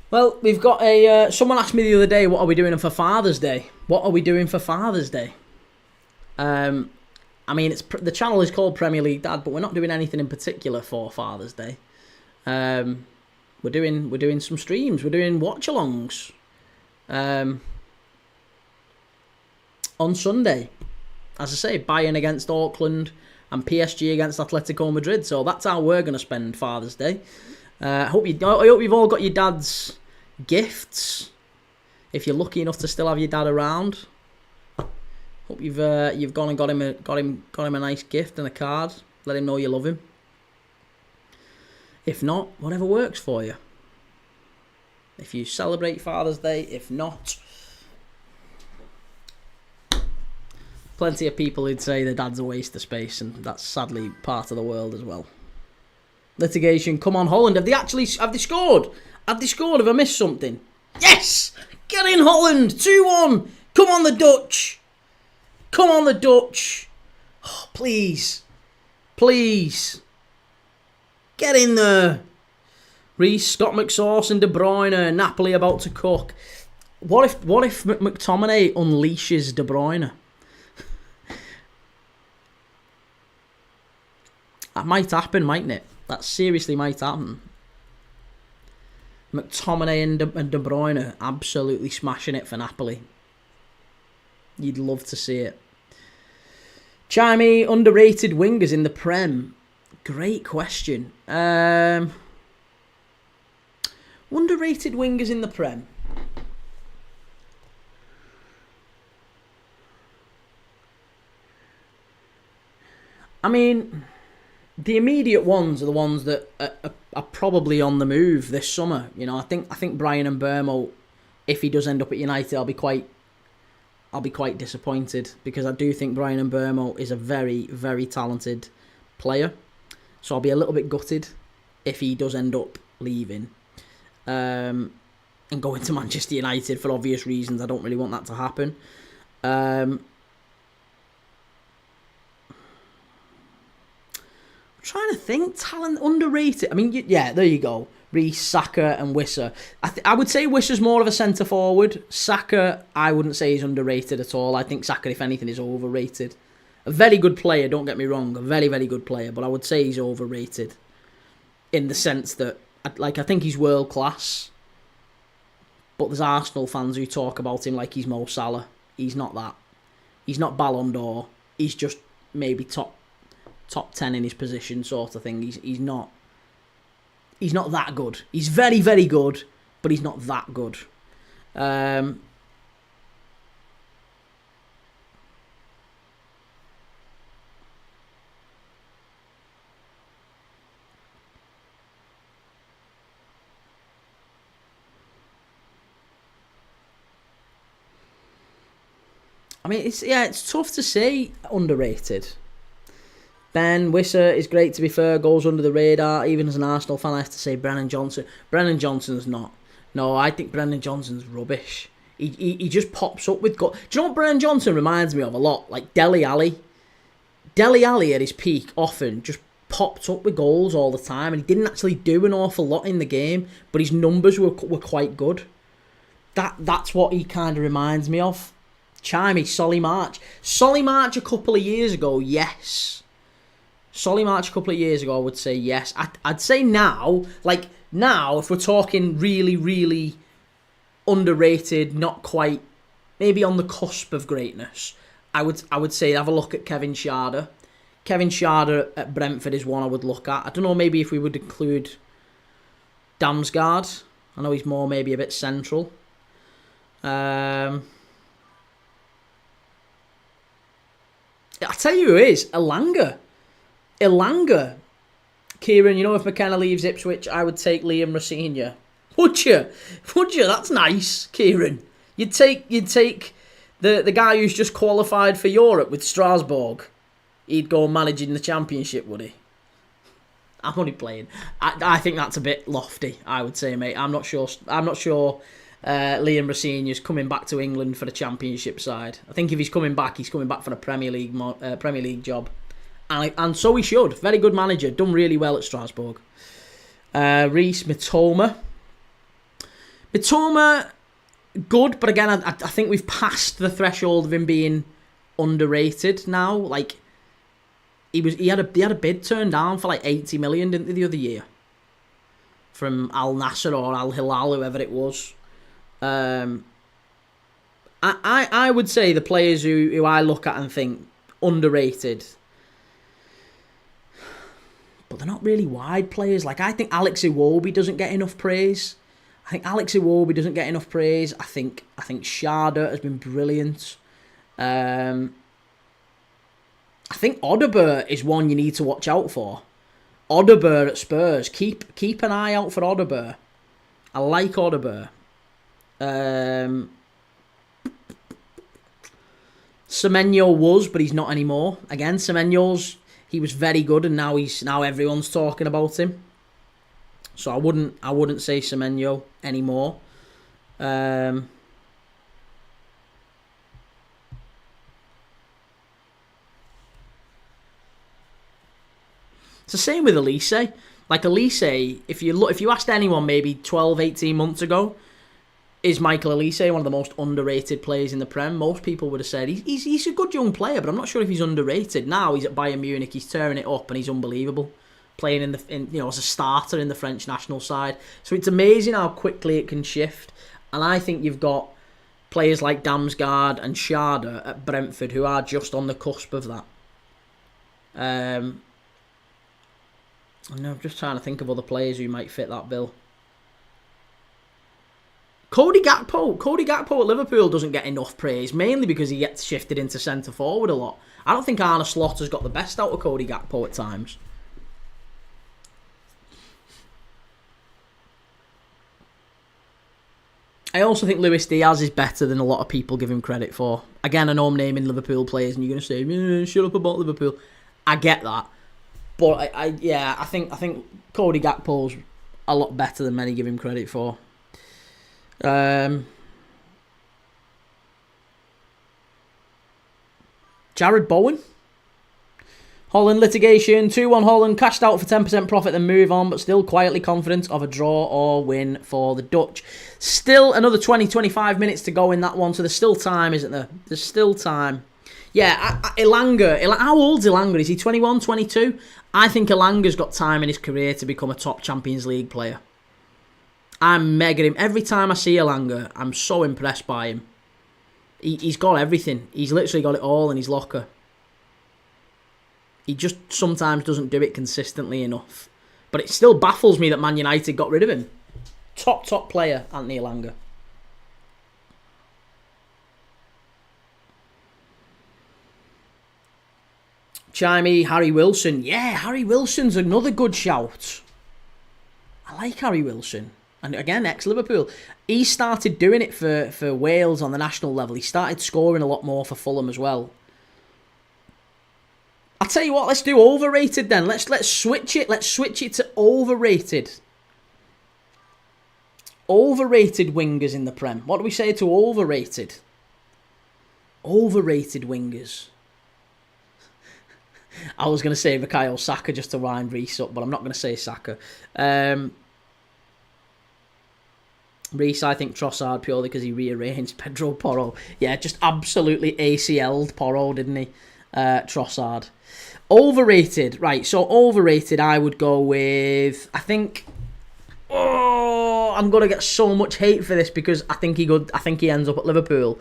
Well, we've got a... someone asked me the other day, what are we doing for Father's Day? What are we doing for Father's Day? I mean, the channel is called Premier League Dad, but we're not doing anything in particular for Father's Day. We're doing some streams. We're doing watch-alongs. On Sunday. As I say, Bayern against Auckland and PSG against Atletico Madrid. So that's how we're going to spend Father's Day. I hope you've all got your dad's gifts. If you're lucky enough to still have your dad around. Hope you've gone and got him a nice gift and a card. Let him know you love him. If not, whatever works for you. If you celebrate Father's Day, if not, plenty of people who'd say their dad's a waste of space, and that's sadly part of the world as well. Litigation, come on, Holland. Have they scored? Have they scored? Have I missed something? Yes! Get in, Holland! 2-1! Come on, the Dutch! Come on, the Dutch! Oh, please. Please. Get in there. Reece, Scott McSauce and De Bruyne. Napoli about to cook. What if McTominay unleashes De Bruyne? That might happen, mightn't it? That seriously might happen. McTominay and De Bruyne absolutely smashing it for Napoli. You'd love to see it. Chimey, underrated wingers in the Prem. Great question. Underrated wingers in the Prem. I mean, the immediate ones are the ones that are probably on the move this summer. You know, I think Brian Mbeumo, if he does end up at United, I'll be quite disappointed, because I do think Brian Mbeumo is a very, very talented player. So I'll be a little bit gutted if he does end up leaving and going to Manchester United for obvious reasons. I don't really want that to happen. Trying to think, talent underrated. I mean, yeah, there you go. Reece, Saka and Wissa. I would say Wissa's more of a centre forward. Saka, I wouldn't say he's underrated at all. I think Saka, if anything, is overrated. A very good player, don't get me wrong. A very, very good player. But I would say he's overrated. In the sense that, I think he's world class. But there's Arsenal fans who talk about him like he's Mo Salah. He's not that. He's not Ballon d'Or. He's just maybe top 10 in his position sort of thing. He's not that good. He's very, very good, but he's not that good. I mean, it's tough to say underrated. Ben Wissa is great, to be fair, goes under the radar. Even as an Arsenal fan, I have to say Brennan Johnson. Brennan Johnson's not. No, I think Brennan Johnson's rubbish. He just pops up with goals. Do you know what Brennan Johnson reminds me of a lot? Like Dele Alli. Dele Alli at his peak often just popped up with goals all the time, and he didn't actually do an awful lot in the game, but his numbers were quite good. That's what he kind of reminds me of. Chimey, Solly March. Solly March a couple of years ago, yes. Solly March a couple of years ago, I would say yes. I'd say now, if we're talking really, really underrated, not quite, maybe on the cusp of greatness, I would say have a look at Kevin Schade. Kevin Schade at Brentford is one I would look at. I don't know, maybe if we would include Damsgaard. I know he's more maybe a bit central. I'll tell you who is. Elanga. Kieran, you know, if McKenna leaves Ipswich, I would take Liam Rosenior. Would you? That's nice, Kieran. You'd take the guy who's just qualified for Europe with Strasbourg. He'd go managing the Championship, would he? I'm only playing. I think that's a bit lofty, I would say, mate. I'm not sure Liam Rosenior's coming back to England for the Championship side. I think if he's coming back for a Premier League job. And so he should. Very good manager. Done really well at Strasbourg. Reece, Mitoma, good, but again, I think we've passed the threshold of him being underrated now. Like, he had a bid turned down for like 80 million, didn't he, the other year? From Al Nassr or Al Hilal, whoever it was. I would say the players who I look at and think underrated, but they're not really wide players. Like, I think Alex Iwobi doesn't get enough praise. I think Schade has been brilliant. I think Odegaard is one you need to watch out for. Odegaard at Spurs. Keep an eye out for Odegaard. I like Odegaard. Semenyo was, but he's not anymore. Again, he was very good, and now everyone's talking about him. So I wouldn't say Semenyo anymore. It's the same with Elise. Like Elise, if you asked anyone maybe 12, 18 months ago, is Michael Elise one of the most underrated players in the Prem? Most people would have said he's a good young player, but I'm not sure if he's underrated. Now he's at Bayern Munich, he's tearing it up, and he's unbelievable, playing as a starter in the French national side. So it's amazing how quickly it can shift. And I think you've got players like Damsgaard and Schade at Brentford who are just on the cusp of that. I'm just trying to think of other players who might fit that bill. Cody Gakpo at Liverpool doesn't get enough praise, mainly because he gets shifted into centre forward a lot. I don't think Arne Slotter's got the best out of Cody Gakpo at times. I also think Luis Diaz is better than a lot of people give him credit for. Again, I know I'm naming Liverpool players, and you're going to say, "Shut up about Liverpool." I get that, but I think Cody Gakpo's a lot better than many give him credit for. Jared Bowen. Holland litigation, 2-1 Holland, cashed out for 10% profit then move on, but still quietly confident of a draw or win for the Dutch. Still another 20-25 minutes to go in that one, so there's still time, isn't there? There's still time. Yeah, Elanga, how old's Elanga? Is he 21, 22? I think Elanga's got time in his career to become a top Champions League player. I'm mega him. Every time I see Elanga, I'm so impressed by him. He's got everything. He's literally got it all in his locker. He just sometimes doesn't do it consistently enough. But it still baffles me that Man United got rid of him. Top player, Anthony Elanga. Chimey, Harry Wilson. Yeah, Harry Wilson's another good shout. I like Harry Wilson. And again, ex-Liverpool. He started doing it for Wales on the national level. He started scoring a lot more for Fulham as well. I'll tell you what, let's do overrated then. Let's switch it. Let's switch it to overrated. Overrated wingers in the Prem. What do we say to overrated? Overrated wingers. I was going to say Bukayo Saka just to wind Reece up, but I'm not going to say Saka. Reece, I think Trossard purely because he rearranged Pedro Porro. Yeah, just absolutely ACL'd Porro, didn't he? Trossard. Overrated. Right, so overrated I would go with, I think... Oh, I'm going to get so much hate for this because I think he ends up at Liverpool.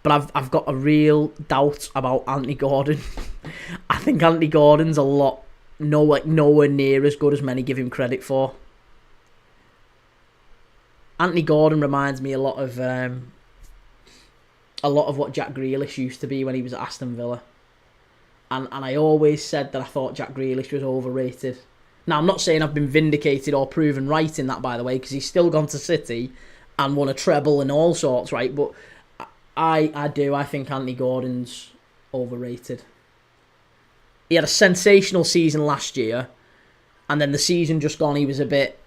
But I've got a real doubt about Anthony Gordon. I think Anthony Gordon's nowhere near as good as many give him credit for. Anthony Gordon reminds me a lot of what Jack Grealish used to be when he was at Aston Villa. And I always said that I thought Jack Grealish was overrated. Now, I'm not saying I've been vindicated or proven right in that, by the way, because he's still gone to City and won a treble and all sorts, right? But I think Anthony Gordon's overrated. He had a sensational season last year, and then the season just gone, he was a bit...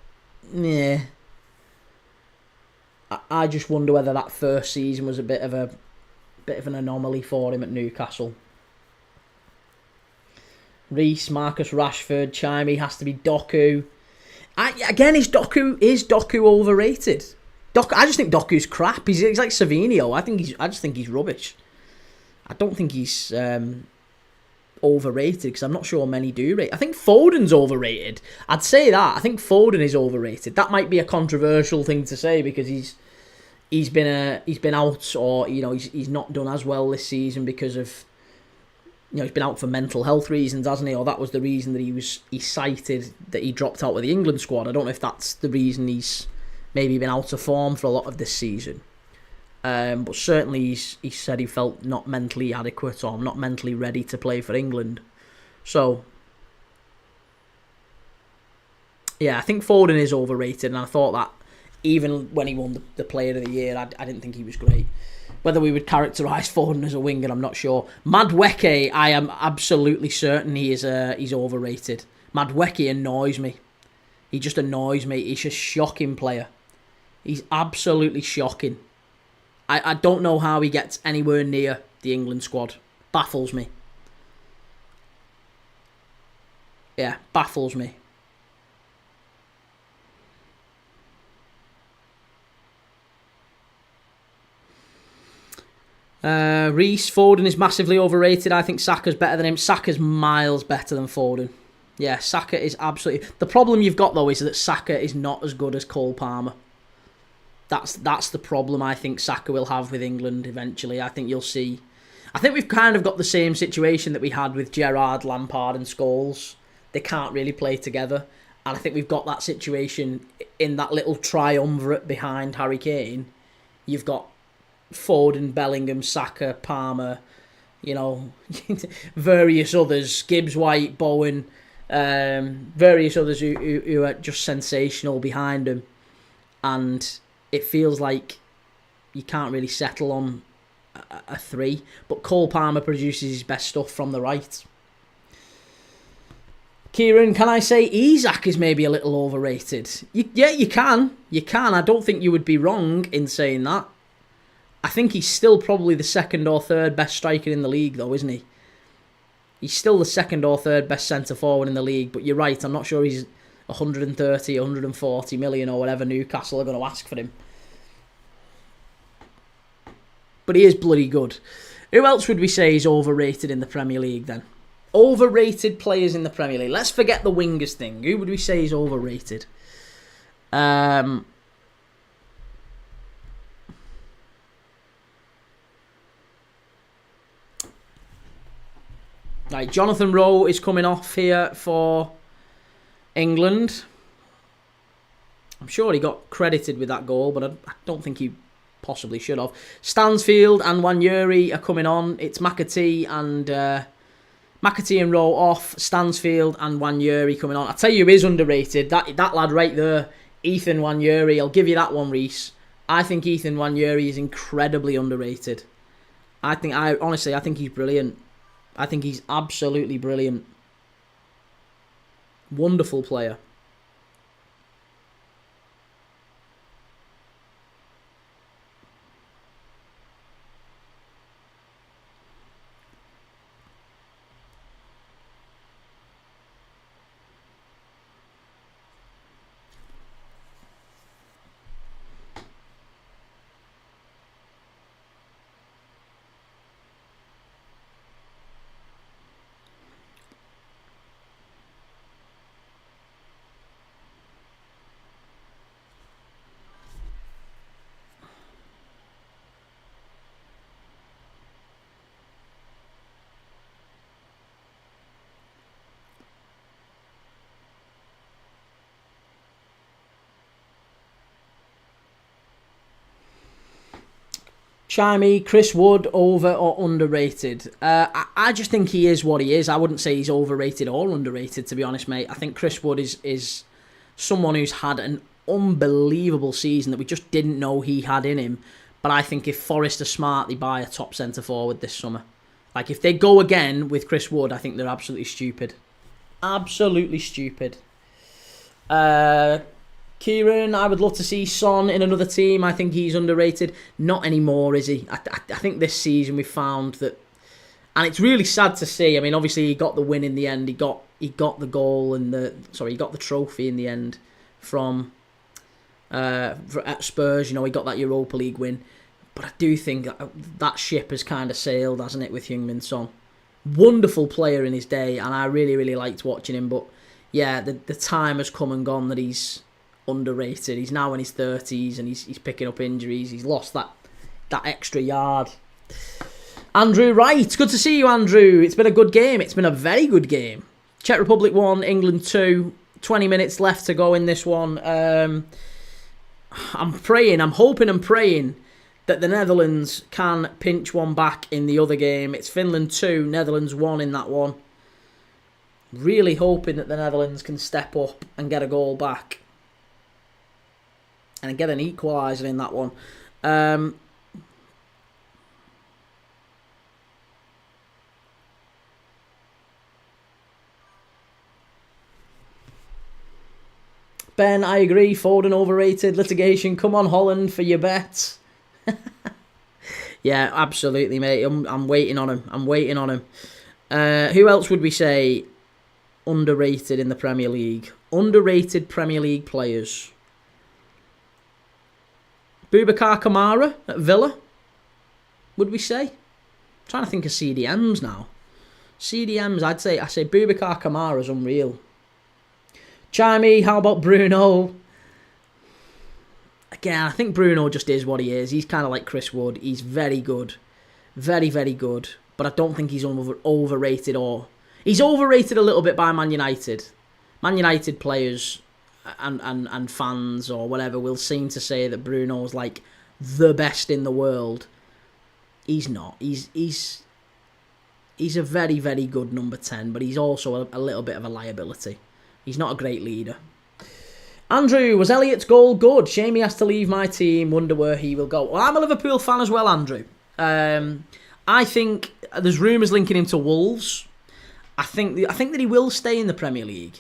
Yeah. I just wonder whether that first season was a bit of an anomaly for him at Newcastle. Reece, Marcus Rashford, Chimey, has to be Doku. Is Doku overrated? I just think Doku's crap. He's like Savinio. I just think he's rubbish. I don't think he's overrated because I'm not sure many do rate. I think Foden's overrated. I'd say that. I think Foden is overrated. That might be a controversial thing to say because he's been out, or he's not done as well this season because of he's been out for mental health reasons, hasn't he? Or that was the reason that he cited that he dropped out with the England squad. I don't know if that's the reason he's maybe been out of form for a lot of this season. But certainly he said he felt not mentally adequate or not mentally ready to play for England. So, yeah, I think Foden is overrated, and I thought that even when he won the Player of the Year, I didn't think he was great. Whether we would characterise Foden as a winger, I'm not sure. Madueke, I am absolutely certain he's overrated. Madueke annoys me. He just annoys me. He's a shocking player. He's absolutely shocking. I don't know how he gets anywhere near the England squad. Baffles me. Yeah, baffles me. Reece, Foden is massively overrated. I think Saka's better than him. Saka's miles better than Foden. Yeah, Saka is absolutely... The problem you've got, though, is that Saka is not as good as Cole Palmer. That's the problem I think Saka will have with England eventually. I think you'll see... I think we've kind of got the same situation that we had with Gerrard, Lampard and Scholes. They can't really play together. And I think we've got that situation in that little triumvirate behind Harry Kane. You've got Foden, Bellingham, Saka, Palmer, various others, Gibbs, White, Bowen, various others who are just sensational behind him. And it feels like you can't really settle on a three. But Cole Palmer produces his best stuff from the right. Kieran, can I say Isak is maybe a little overrated? Yeah, you can. You can. I don't think you would be wrong in saying that. I think he's still probably the second or third best striker in the league, though, isn't he? He's still the second or third best centre-forward in the league, but you're right, I'm not sure he's 130, 140 million or whatever Newcastle are going to ask for him. But he is bloody good. Who else would we say is overrated in the Premier League, then? Overrated players in the Premier League. Let's forget the wingers thing. Who would we say is overrated? Right, Jonathan Rowe is coming off here for England. I'm sure he got credited with that goal, but I don't think he possibly should have. Stansfield and Wanyuri are coming on. It's McAtee and Rowe off. Stansfield and Wanyuri coming on. I tell you who is underrated. That lad right there, Ethan Wanyuri. I'll give you that one, Reese. I think Ethan Wanyuri is incredibly underrated. I think he's brilliant. I think he's absolutely brilliant. Wonderful player. Chimey, Chris Wood, over or underrated? I just think he is what he is. I wouldn't say he's overrated or underrated, to be honest, mate. I think Chris Wood is someone who's had an unbelievable season that we just didn't know he had in him. But I think if Forest are smart, they buy a top centre-forward this summer. Like, if they go again with Chris Wood, I think they're absolutely stupid. Absolutely stupid. Kieran, I would love to see Son in another team. I think he's underrated. Not anymore, is he? I think this season we found that, and it's really sad to see. I mean, obviously he got the win in the end. He got the goal and he got the trophy in the end from at Spurs. He got that Europa League win. But I do think that ship has kind of sailed, hasn't it, with Heung-min Son? Wonderful player in his day, and I really, really liked watching him. But yeah, the time has come and gone that he's underrated. He's now in his 30s and he's picking up injuries. He's lost that extra yard. Andrew Wright, good to see you, Andrew. It's been a good game. It's been a very good game. Czech Republic 1, England 2. 20 minutes left to go in this one. I'm hoping and praying that the Netherlands can pinch one back in the other game. It's Finland 2, Netherlands 1 in that one. Really hoping that the Netherlands can step up and get a goal back. And get an equaliser in that one. Ben, I agree. Foden overrated. Litigation. Come on, Holland, for your bets. Yeah, absolutely, mate. I'm waiting on him. Who else would we say underrated in the Premier League? Underrated Premier League players. Boubacar Kamara at Villa, would we say? I'm trying to think of CDMs now. CDMs, I say Boubacar Kamara's unreal. Chimey, how about Bruno? Again, I think Bruno just is what he is. He's kind of like Chris Wood. He's very good. Very, very good. But I don't think he's overrated or... He's overrated a little bit by Man United. Man United players and fans or whatever will seem to say that Bruno's like the best in the world. He's not. He's a very, very good number 10, but he's also a little bit of a liability. He's not a great leader. Andrew, was Elliott's goal good? Shame he has to leave my team. Wonder where he will go. Well, I'm a Liverpool fan as well, Andrew. I think there's rumours linking him to Wolves. I think that he will stay in the Premier League.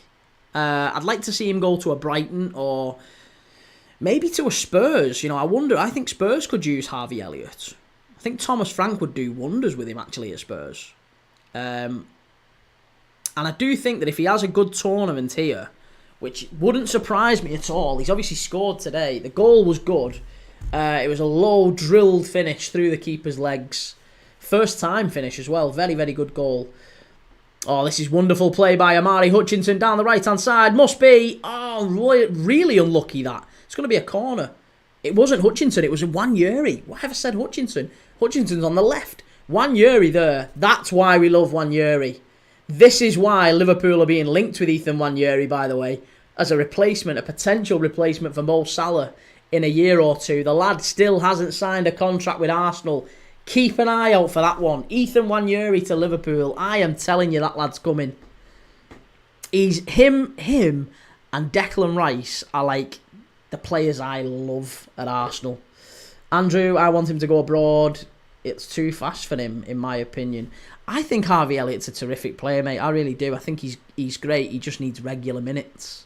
I'd like to see him go to a Brighton or maybe to a Spurs. You know, I think Spurs could use Harvey Elliott. I think Thomas Frank would do wonders with him actually at Spurs. And I do think that if he has a good tournament here, which wouldn't surprise me at all. He's obviously scored today. The goal was good. It was a low drilled finish through the keeper's legs. First time finish as well. Very, very good goal. Oh, this is wonderful play by Amari Hutchinson down the right-hand side. Must be. Oh, really unlucky that. It's going to be a corner. It wasn't Hutchinson. It was Wanyeri. Why have I said Hutchinson? Hutchinson's on the left. Wanyeri there. That's why we love Wanyeri. This is why Liverpool are being linked with Ethan Wanyeri, by the way, as a replacement, a potential replacement for Mo Salah in a year or two. The lad still hasn't signed a contract with Arsenal. Keep an eye out for that one. Ethan Wanyeri to Liverpool. I am telling you that lad's coming. He's him and Declan Rice are like the players I love at Arsenal. Andrew, I want him to go abroad. It's too fast for him, in my opinion. I think Harvey Elliott's a terrific player, mate. I really do. I think he's great. He just needs regular minutes.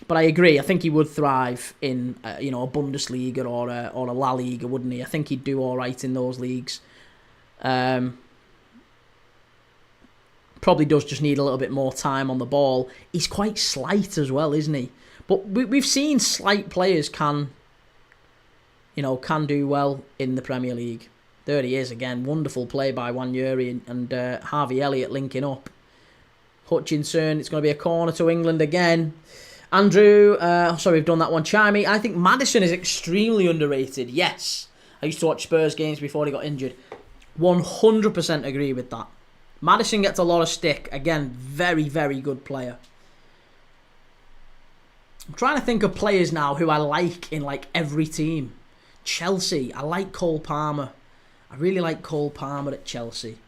But I agree. I think he would thrive in a Bundesliga or a La Liga, wouldn't he? I think he'd do all right in those leagues. Probably does just need a little bit more time on the ball. He's quite slight as well, isn't he? But we've seen slight players can do well in the Premier League. There he is again. Wonderful play by Wanyeri and Harvey Elliott linking up. Hutchinson, it's going to be a corner to England again. Andrew, we've done that one. Chimey, I think Maddison is extremely underrated. Yes. I used to watch Spurs games before he got injured. 100% agree with that. Maddison gets a lot of stick. Again, very, very good player. I'm trying to think of players now who I like in like every team. Chelsea, I like Cole Palmer. I really like Cole Palmer at Chelsea.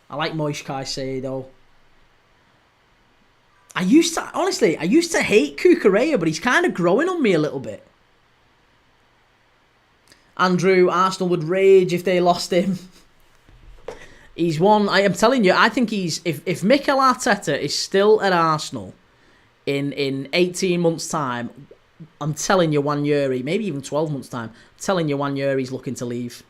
I like Moise Caicedo. I used to hate Cucurella, but he's kind of growing on me a little bit. Andrew, Arsenal would rage if they lost him. He's one, I am telling you, I think if Mikel Arteta is still at Arsenal in 18 months' time, I'm telling you Wanyeri, maybe even 12 months' time, I'm telling you Wanyeri's looking to leave.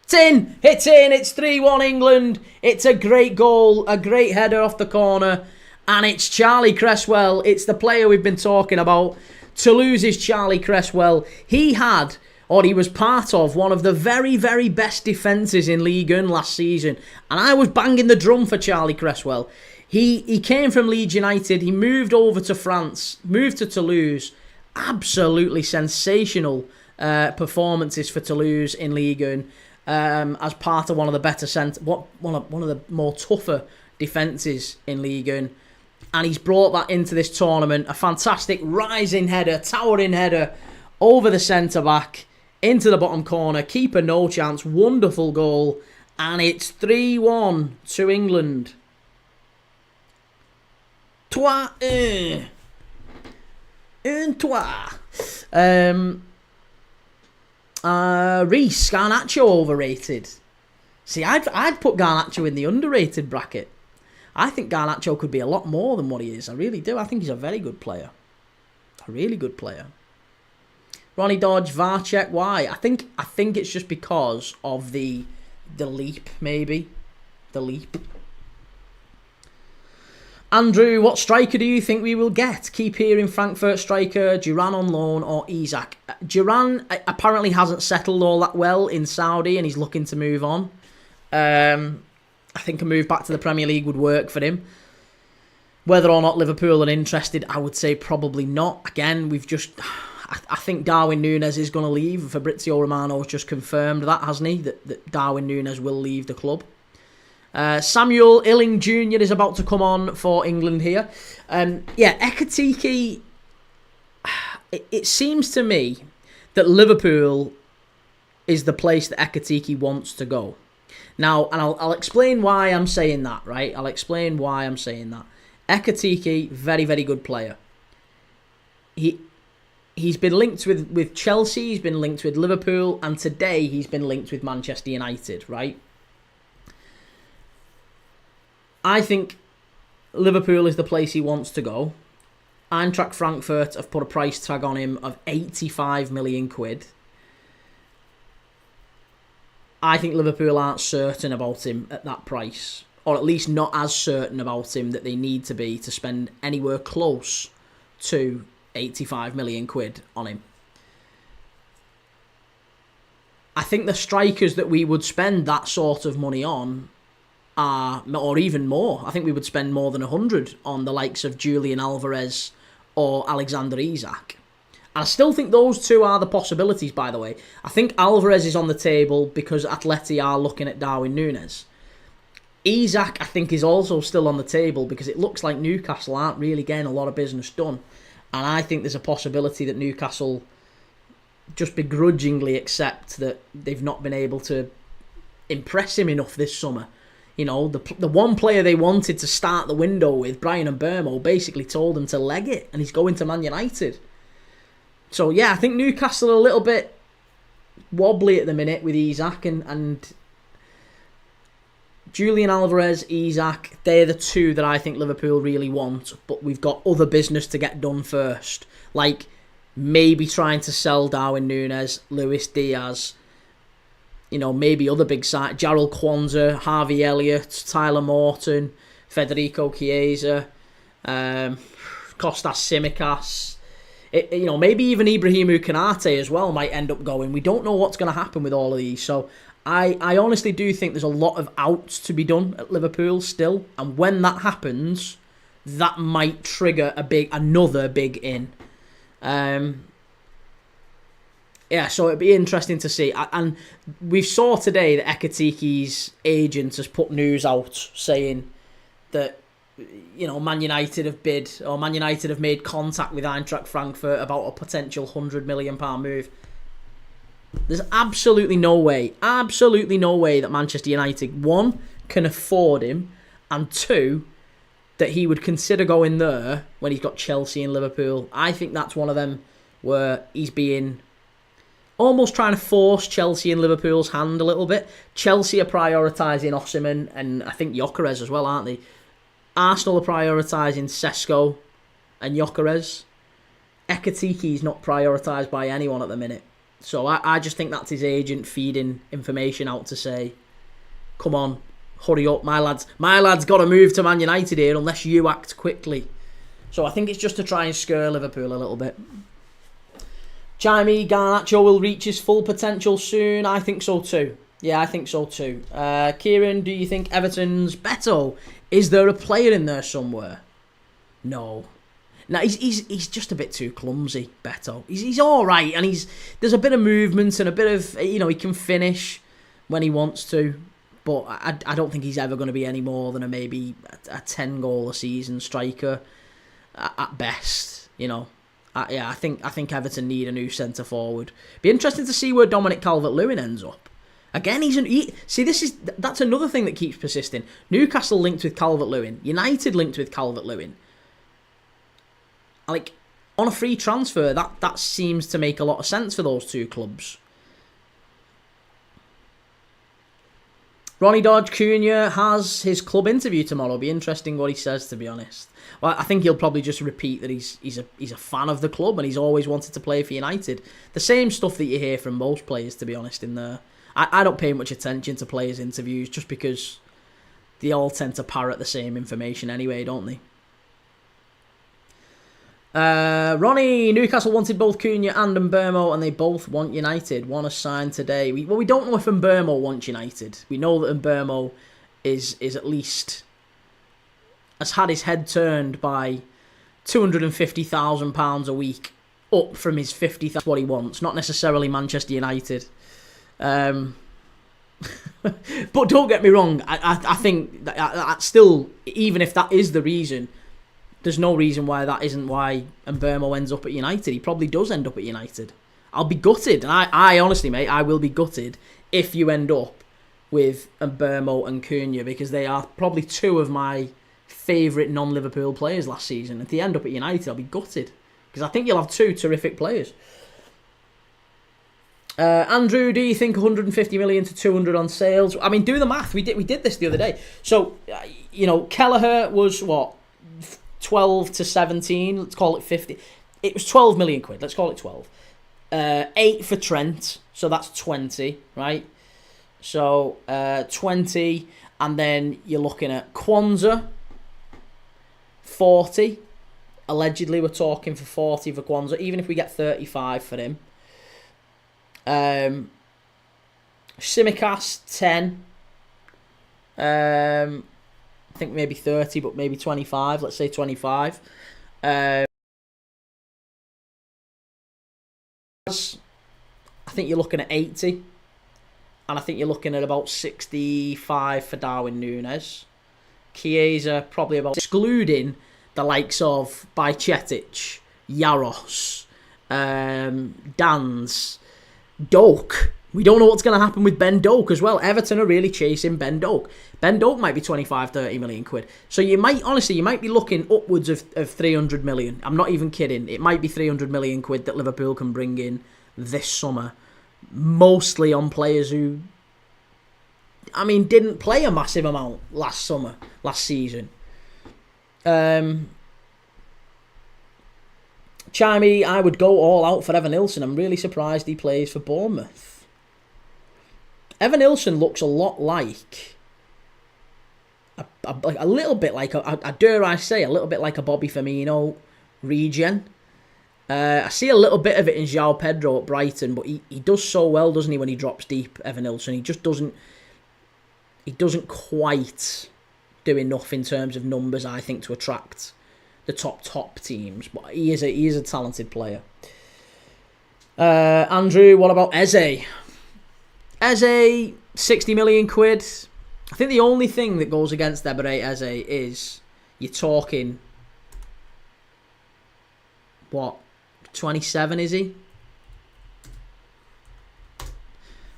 It's in! It's 3-1 England. It's a great goal, a great header off the corner. And it's Charlie Cresswell. It's the player we've been talking about. Toulouse's Charlie Cresswell. He was part of one of the very, very best defences in Ligue 1 last season. And I was banging the drum for Charlie Cresswell. He came from Leeds United. He moved over to France, moved to Toulouse. Absolutely sensational performances for Toulouse in Ligue 1. As part of one of the better one of the more tougher defences in Ligue 1. And he's brought that into this tournament. A fantastic rising header, towering header over the centre-back. Into the bottom corner. Keeper, no chance. Wonderful goal. And it's 3-1 to England. Toi. Un toi. Reece, Garnacho overrated. See, I'd put Garnacho in the underrated bracket. I think Garnacho could be a lot more than what he is. I really do. I think he's a very good player. A really good player. Ronnie Dodge, Varchek, why? I think it's just because of the leap, maybe. The leap. Andrew, what striker do you think we will get? Keep hearing Frankfurt striker, Duran on loan or Isak. Duran apparently hasn't settled all that well in Saudi and he's looking to move on. I think a move back to the Premier League would work for him. Whether or not Liverpool are interested, I would say probably not. Again, I think Darwin Núñez is going to leave. Fabrizio Romano has just confirmed that, hasn't he? That Darwin Núñez will leave the club. Samuel Illing Jr. is about to come on for England here. Ekitike, it seems to me that Liverpool is the place that Ekitike wants to go. Now, and I'll explain why I'm saying that, right? I'll explain why I'm saying that. Ekitike, very, very good player. He's been linked with Chelsea, he's been linked with Liverpool, and today he's been linked with Manchester United, right? I think Liverpool is the place he wants to go. Eintracht Frankfurt have put a price tag on him of 85 million quid. I think Liverpool aren't certain about him at that price, or at least not as certain about him that they need to be to spend anywhere close to 85 million quid on him. I think the strikers that we would spend that sort of money on are, or even more, I think we would spend more than 100 on the likes of Julian Alvarez or Alexander Isak. And I still think those two are the possibilities, by the way. I think Alvarez is on the table because Atleti are looking at Darwin Núñez. Isak, I think, is also still on the table because it looks like Newcastle aren't really getting a lot of business done. And I think there's a possibility that Newcastle just begrudgingly accept that they've not been able to impress him enough this summer. You know, the one player they wanted to start the window with, Brian Mbeumo, basically told them to leg it, and he's going to Man United. So, yeah, I think Newcastle are a little bit wobbly at the minute with Isak and Julian Alvarez, Isak. They're the two that I think Liverpool really want, but we've got other business to get done first. Like maybe trying to sell Darwin Núñez, Luis Diaz, you know, maybe other big sides, Jarrell Kwanzaa, Harvey Elliott, Tyler Morton, Federico Chiesa, Kostas Tsimikas. You know, maybe even Ibrahim Konate as well might end up going. We don't know what's going to happen with all of these. So I honestly do think there's a lot of outs to be done at Liverpool still. And when that happens, that might trigger another big in. So it'd be interesting to see. And we saw today that Ekitike's agent has put news out saying that, you know, Man United have bid, or Man United have made contact with Eintracht Frankfurt about a potential £100 million move. There's absolutely no way that Manchester United, one, can afford him, and two, that he would consider going there when he's got Chelsea and Liverpool. I think that's one of them where he's being almost trying to force Chelsea and Liverpool's hand a little bit. Chelsea are prioritising Osimhen and I think Gyökeres as well, aren't they? Arsenal are prioritising Sesko and Gyökeres. Ekitike is not prioritised by anyone at the minute. So I just think that's his agent feeding information out to say, come on, hurry up, my lad's got to move to Man United here unless you act quickly. So I think it's just to try and scare Liverpool a little bit. Jaime Garnacho will reach his full potential soon. I think so too. Yeah, I think so too. Kieran, do you think Everton's Beto? Is there a player in there somewhere? No. No, he's just a bit too clumsy, Beto. He's all right, and there's a bit of movement and a bit of, you know, he can finish when he wants to, but I don't think he's ever going to be any more than maybe a 10 goal a season striker at best. You know, Yeah, I think Everton need a new centre forward. Be interesting to see where Dominic Calvert-Lewin ends up. Again, that's another thing that keeps persisting. Newcastle linked with Calvert-Lewin, United linked with Calvert-Lewin. Like, on a free transfer, that seems to make a lot of sense for those two clubs. Ronnie Dodge Cunha has his club interview tomorrow. Be interesting what he says, to be honest. Well, I think he'll probably just repeat that he's a fan of the club and he's always wanted to play for United. The same stuff that you hear from most players, to be honest. I don't pay much attention to players' interviews just because they all tend to parrot the same information anyway, don't they? Ronnie, Newcastle wanted both Cunha and Mbeumo, and they both want United. One is signed today. We don't know if Mbeumo wants United. We know that Mbeumo is at least has had his head turned by £250,000 a week up from his 50,000. That's what he wants, not necessarily Manchester United. But don't get me wrong. I think that still, even if that is the reason, there's no reason why that isn't why Mbeumo ends up at United. He probably does end up at United. I'll be gutted, and I honestly, mate, I will be gutted if you end up with Mbeumo and Cunha, because they are probably two of my favourite non-Liverpool players last season. If they end up at United, I'll be gutted, because I think you'll have two terrific players. Andrew, do you think 150 million to 200 on sales? I mean, do the math. We did this the other day. So, Kelleher was what? 12 to 17, let's call it 50. It was 12 million quid, let's call it 12. 8 for Trent, so that's 20, right? So 20, and then you're looking at Kwanzaa, 40. Allegedly, we're talking for 40 for Kwanzaa, even if we get 35 for him. Tsimikas, 10. I think maybe 30, but maybe 25. Let's say 25. I think you're looking at 80. And I think you're looking at about 65 for Darwin Núñez. Chiesa, probably about... Excluding the likes of Bajcetic, Yaros, Dans, Doak. We don't know what's going to happen with Ben Doak as well. Everton are really chasing Ben Doak. Ben Doak might be 25, 30 million quid. So you might be looking upwards of 300 million. I'm not even kidding. It might be 300 million quid that Liverpool can bring in this summer. Mostly on players who, didn't play a massive amount last season. Chimey, I would go all out for Evan Nilsson. I'm really surprised he plays for Bournemouth. Evan Nilsson looks a lot like a little bit like dare I say, a little bit like a Bobby Firmino regen. I see a little bit of it in João Pedro at Brighton, but he does so well, doesn't he, when he drops deep, Evan Nilsson. He just doesn't quite do enough in terms of numbers, I think, to attract the top teams. But he is a talented player. Andrew, what about Eze? Eze, 60 million quid. I think the only thing that goes against Ebereich Eze is you're talking, what, 27 is he? I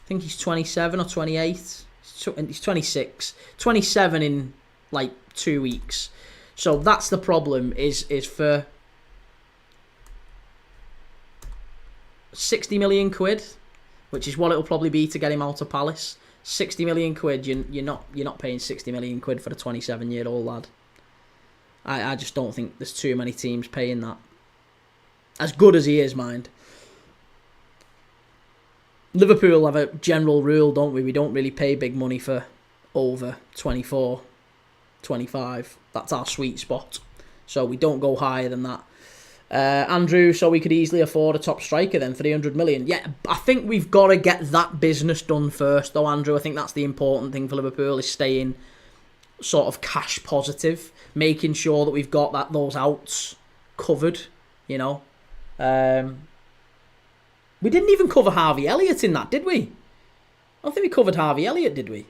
think he's 27 or 28. He's 26. 27 in like 2 weeks. So that's the problem, is for 60 million quid, which is what it'll probably be to get him out of Palace. 60 million quid, you're not paying 60 million quid for a 27-year-old lad. I just don't think there's too many teams paying that. As good as he is, mind. Liverpool have a general rule, don't we? We don't really pay big money for over 24, 25. That's our sweet spot. So we don't go higher than that. Andrew, so we could easily afford a top striker then, 300 million. Yeah, I think we've got to get that business done first, though, Andrew. I think that's the important thing for Liverpool, is staying sort of cash positive, making sure that we've got those outs covered, you know. We didn't even cover Harvey Elliott in that, did we? I don't think we covered Harvey Elliott, did we?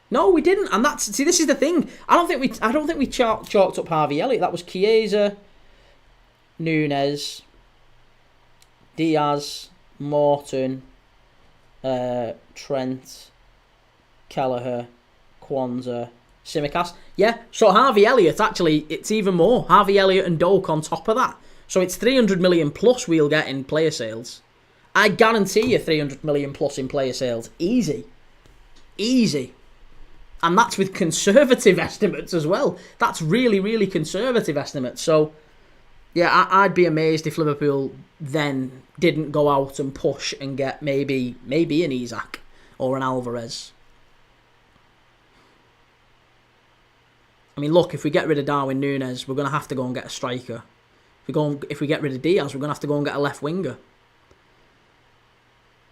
No, we didn't. And this is the thing. I don't think we chalked up Harvey Elliott. That was Chiesa. Nunes, Diaz, Morton, Trent, Kelleher, Kwanzaa, Tsimikas. Yeah, so Harvey Elliott, actually, it's even more. Harvey Elliott and Doak on top of that. So it's 300 million plus we'll get in player sales. I guarantee you 300 million plus in player sales. Easy. Easy. And that's with conservative estimates as well. That's really, really conservative estimates. So, yeah, I'd be amazed if Liverpool then didn't go out and push and get maybe an Isak or an Alvarez. I mean, look, if we get rid of Darwin Núñez, we're going to have to go and get a striker. If we get rid of Diaz, we're going to have to go and get a left winger.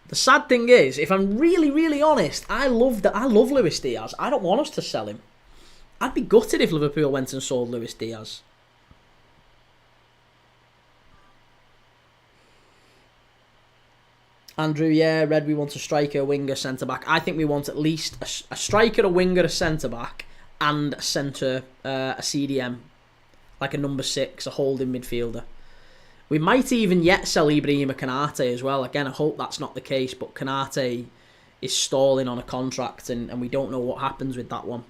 The sad thing is, if I'm really, really honest, I love Luis Diaz. I don't want us to sell him. I'd be gutted if Liverpool went and sold Luis Diaz. Andrew, yeah, Red, we want a striker, a winger, centre-back. I think we want at least a striker, a winger, a centre-back, and a centre, a CDM, like a number 6, a holding midfielder. We might even yet sell Ibrahima Konate as well. Again, I hope that's not the case, but Konate is stalling on a contract and we don't know what happens with that one.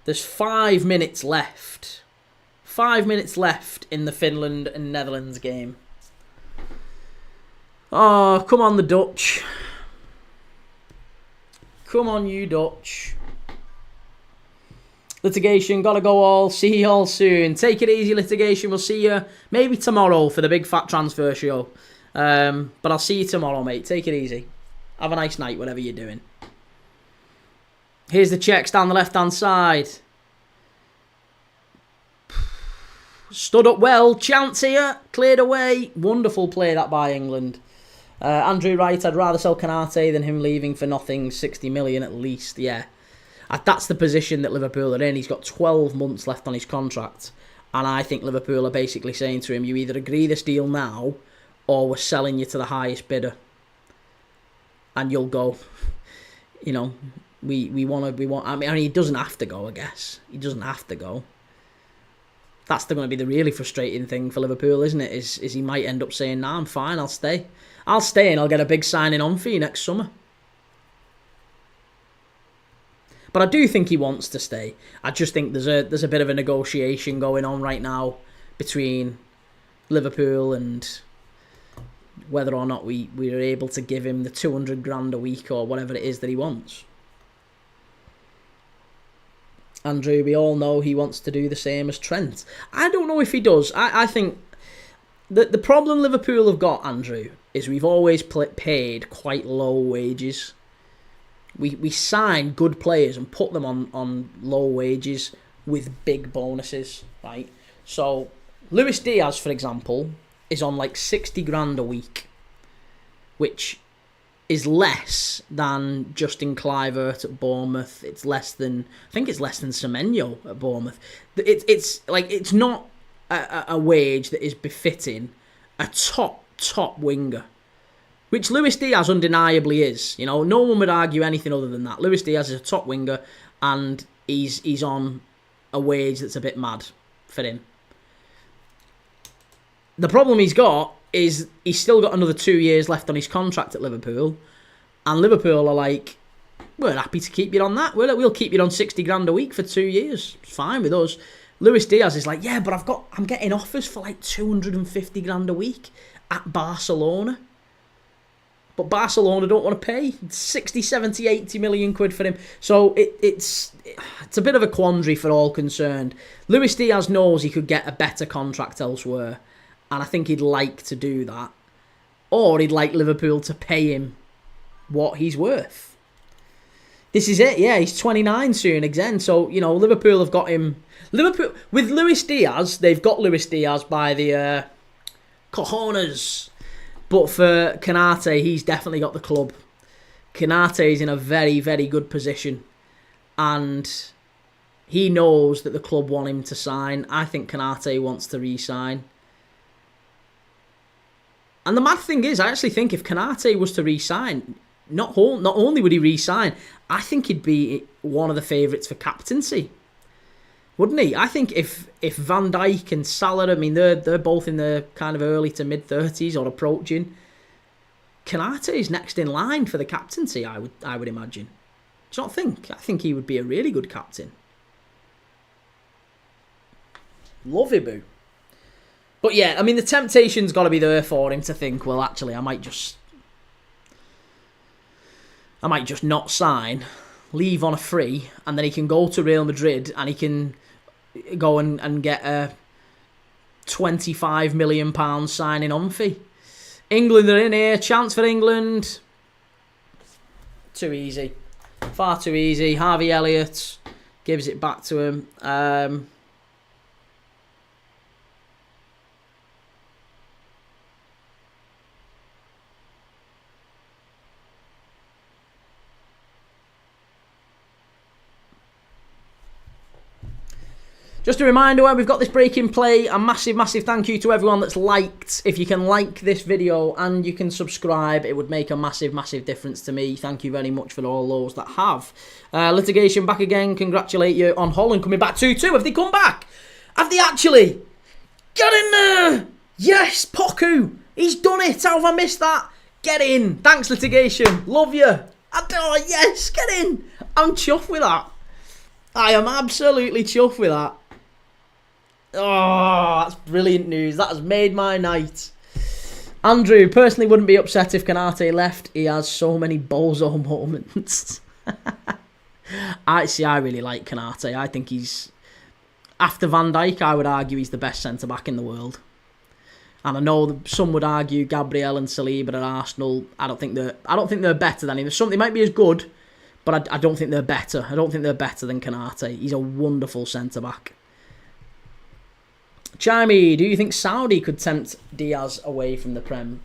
There's 5 minutes left. 5 minutes left in the Finland and Netherlands game. Oh, come on the Dutch. Come on you Dutch. Litigation, gotta go all. See you all soon. Take it easy, Litigation. We'll see you maybe tomorrow for the big fat transfer show. But I'll see you tomorrow, mate. Take it easy. Have a nice night, whatever you're doing. Here's the checks down the left-hand side. Stood up well. Chance here. Cleared away. Wonderful play that by England. Andrew Wright, I'd rather sell Konate than him leaving for nothing. 60 million at least. Yeah. That's the position that Liverpool are in. He's got 12 months left on his contract. And I think Liverpool are basically saying to him, you either agree this deal now or we're selling you to the highest bidder. And you'll go. You know, we want. I mean, he doesn't have to go, I guess. He doesn't have to go. That's going to be the really frustrating thing for Liverpool, isn't it? Is he might end up saying, nah, I'm fine, I'll stay. I'll stay and I'll get a big signing on fee next summer. But I do think he wants to stay. I just think there's a bit of a negotiation going on right now between Liverpool and whether or not we're able to give him the 200 grand a week or whatever it is that he wants. Andrew, we all know he wants to do the same as Trent. I don't know if he does. I think that the problem Liverpool have got, Andrew, is we've always paid quite low wages. We sign good players and put them on low wages with big bonuses, right? So, Luis Diaz, for example, is on like 60 grand a week, which is less than Justin Kluivert at Bournemouth. It's less than, I think it's less than Semenyo at Bournemouth. It's not a wage that is befitting a top winger, which Luis Diaz undeniably is. You know, no one would argue anything other than that. Luis Diaz is a top winger, and he's on a wage that's a bit mad for him. The problem he's got is he's still got another 2 years left on his contract at Liverpool, and Liverpool are like, we're happy to keep you on that. We'll keep you on 60 grand a week for 2 years. It's fine with us. Luis Diaz is like, yeah, but I'm getting offers for like 250 grand a week at Barcelona. But Barcelona don't want to pay 60, 70, 80 million quid for him. So it's a bit of a quandary for all concerned. Luis Diaz knows he could get a better contract elsewhere, and I think he'd like to do that. Or he'd like Liverpool to pay him what he's worth. This is it, yeah, he's 29 soon again. So, you know, Liverpool have got him. With Luis Diaz, they've got Luis Diaz by the cojones. But for Konate, he's definitely got the club. Konate is in a very, very good position. And he knows that the club want him to sign. I think Konate wants to re-sign. And the mad thing is, I actually think if Konate was to re-sign, not only would he re-sign, I think he'd be one of the favourites for captaincy. wouldn't he? I think if Van Dijk and Salah, I mean, they're both in the kind of early to mid-30s or approaching. Konate is next in line for the captaincy, I would imagine. Do you not think? I think he would be a really good captain. Love him, boo. But yeah, I mean, the temptation's got to be there for him to think, well, actually, I might just not sign, leave on a free, and then he can go to Real Madrid and he can go and get a £25 million signing on fee. England are in here. Chance for England. Too easy. Far too easy. Harvey Elliott gives it back to him. Just a reminder, where we've got this break in play, a massive, massive thank you to everyone that's liked. If you can like this video and you can subscribe, it would make a massive, massive difference to me. Thank you very much for all those that have. Litigation back again. Congratulate you on Holland coming back 2-2. Have they come back? Have they actually? Get in there! Yes, Poku! He's done it! How have I missed that? Get in! Thanks, Litigation. Love you. Yes, get in! I'm chuffed with that. I am absolutely chuffed with that. Oh, that's brilliant news. That has made my night. Andrew, personally wouldn't be upset if Konate left. He has so many bozo moments. I really like Konate. I think he's, after Van Dijk, I would argue he's the best centre-back in the world. And I know some would argue Gabriel and Saliba at Arsenal. I don't think they're better than him. They might be as good, but I don't think they're better. I don't think they're better than Konate. He's a wonderful centre-back. Chimey, do you think Saudi could tempt Diaz away from the Prem?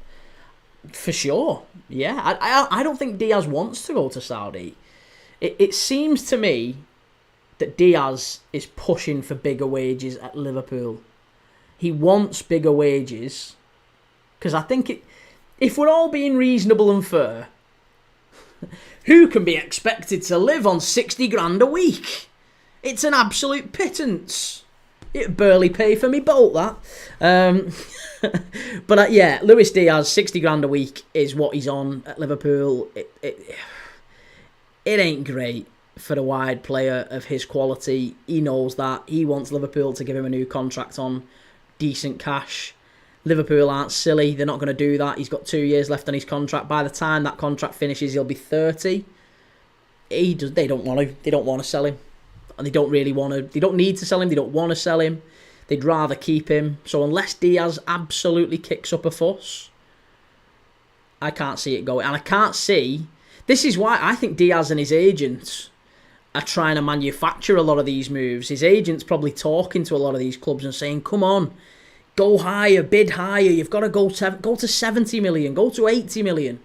For sure. Yeah, I don't think Diaz wants to go to Saudi. It seems to me that Diaz is pushing for bigger wages at Liverpool. He wants bigger wages. Because I think if we're all being reasonable and fair, who can be expected to live on 60 grand a week? It's an absolute pittance. It barely pay for me bolt, that. But yeah, Luis Diaz, 60 grand a week is what he's on at Liverpool. It ain't great for a wide player of his quality. He knows that. He wants Liverpool to give him a new contract on decent cash. Liverpool aren't silly. They're not going to do that. He's got 2 years left on his contract. By the time that contract finishes, he'll be 30. They don't want to sell him. And they don't really want to. They don't need to sell him. They don't want to sell him. They'd rather keep him. So unless Diaz absolutely kicks up a fuss, I can't see it going. And I can't see. This is why I think Diaz and his agents are trying to manufacture a lot of these moves. His agent's probably talking to a lot of these clubs and saying, come on, go higher, bid higher. You've got to go to 70 million, go to 80 million.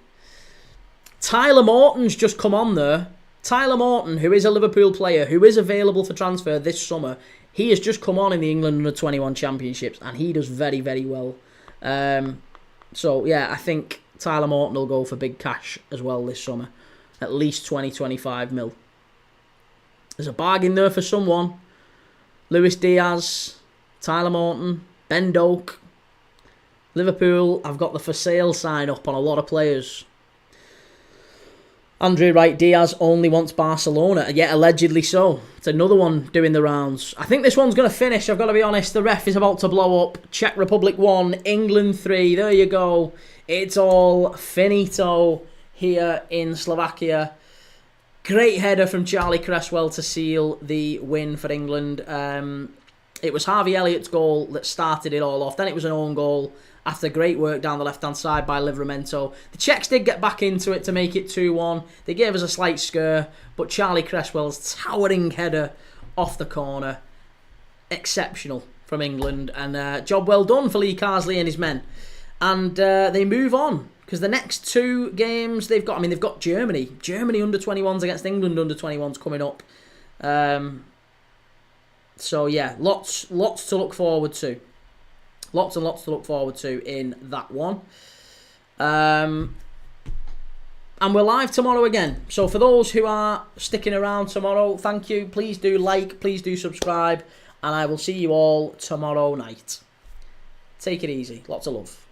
Tyler Morton's just come on there. Tyler Morton, who is a Liverpool player, who is available for transfer this summer, he has just come on in the England Under-21 Championships, and he does very, very well. So, yeah, I think Tyler Morton will go for big cash as well this summer. At least 20-25 mil. There's a bargain there for someone. Luis Diaz, Tyler Morton, Ben Doak. Liverpool, I've got the for sale sign up on a lot of players. Andrew Wright, Diaz only wants Barcelona. Yet allegedly so. It's another one doing the rounds. I think this one's going to finish, I've got to be honest. The ref is about to blow up. Czech Republic 1, England 3. There you go. It's all finito here in Slovakia. Great header from Charlie Cresswell to seal the win for England. It was Harvey Elliott's goal that started it all off. Then it was an own goal after great work down the left-hand side by Livramento. The Czechs did get back into it to make it 2-1. They gave us a slight scare, but Charlie Cresswell's towering header off the corner. Exceptional from England, and job well done for Lee Carsley and his men. And they move on, because the next two games they've got Germany. Germany under-21s against England under-21s coming up. So yeah, lots to look forward to. Lots and lots to look forward to in that one. And we're live tomorrow again. So for those who are sticking around tomorrow, thank you. Please do like, please do subscribe. And I will see you all tomorrow night. Take it easy. Lots of love.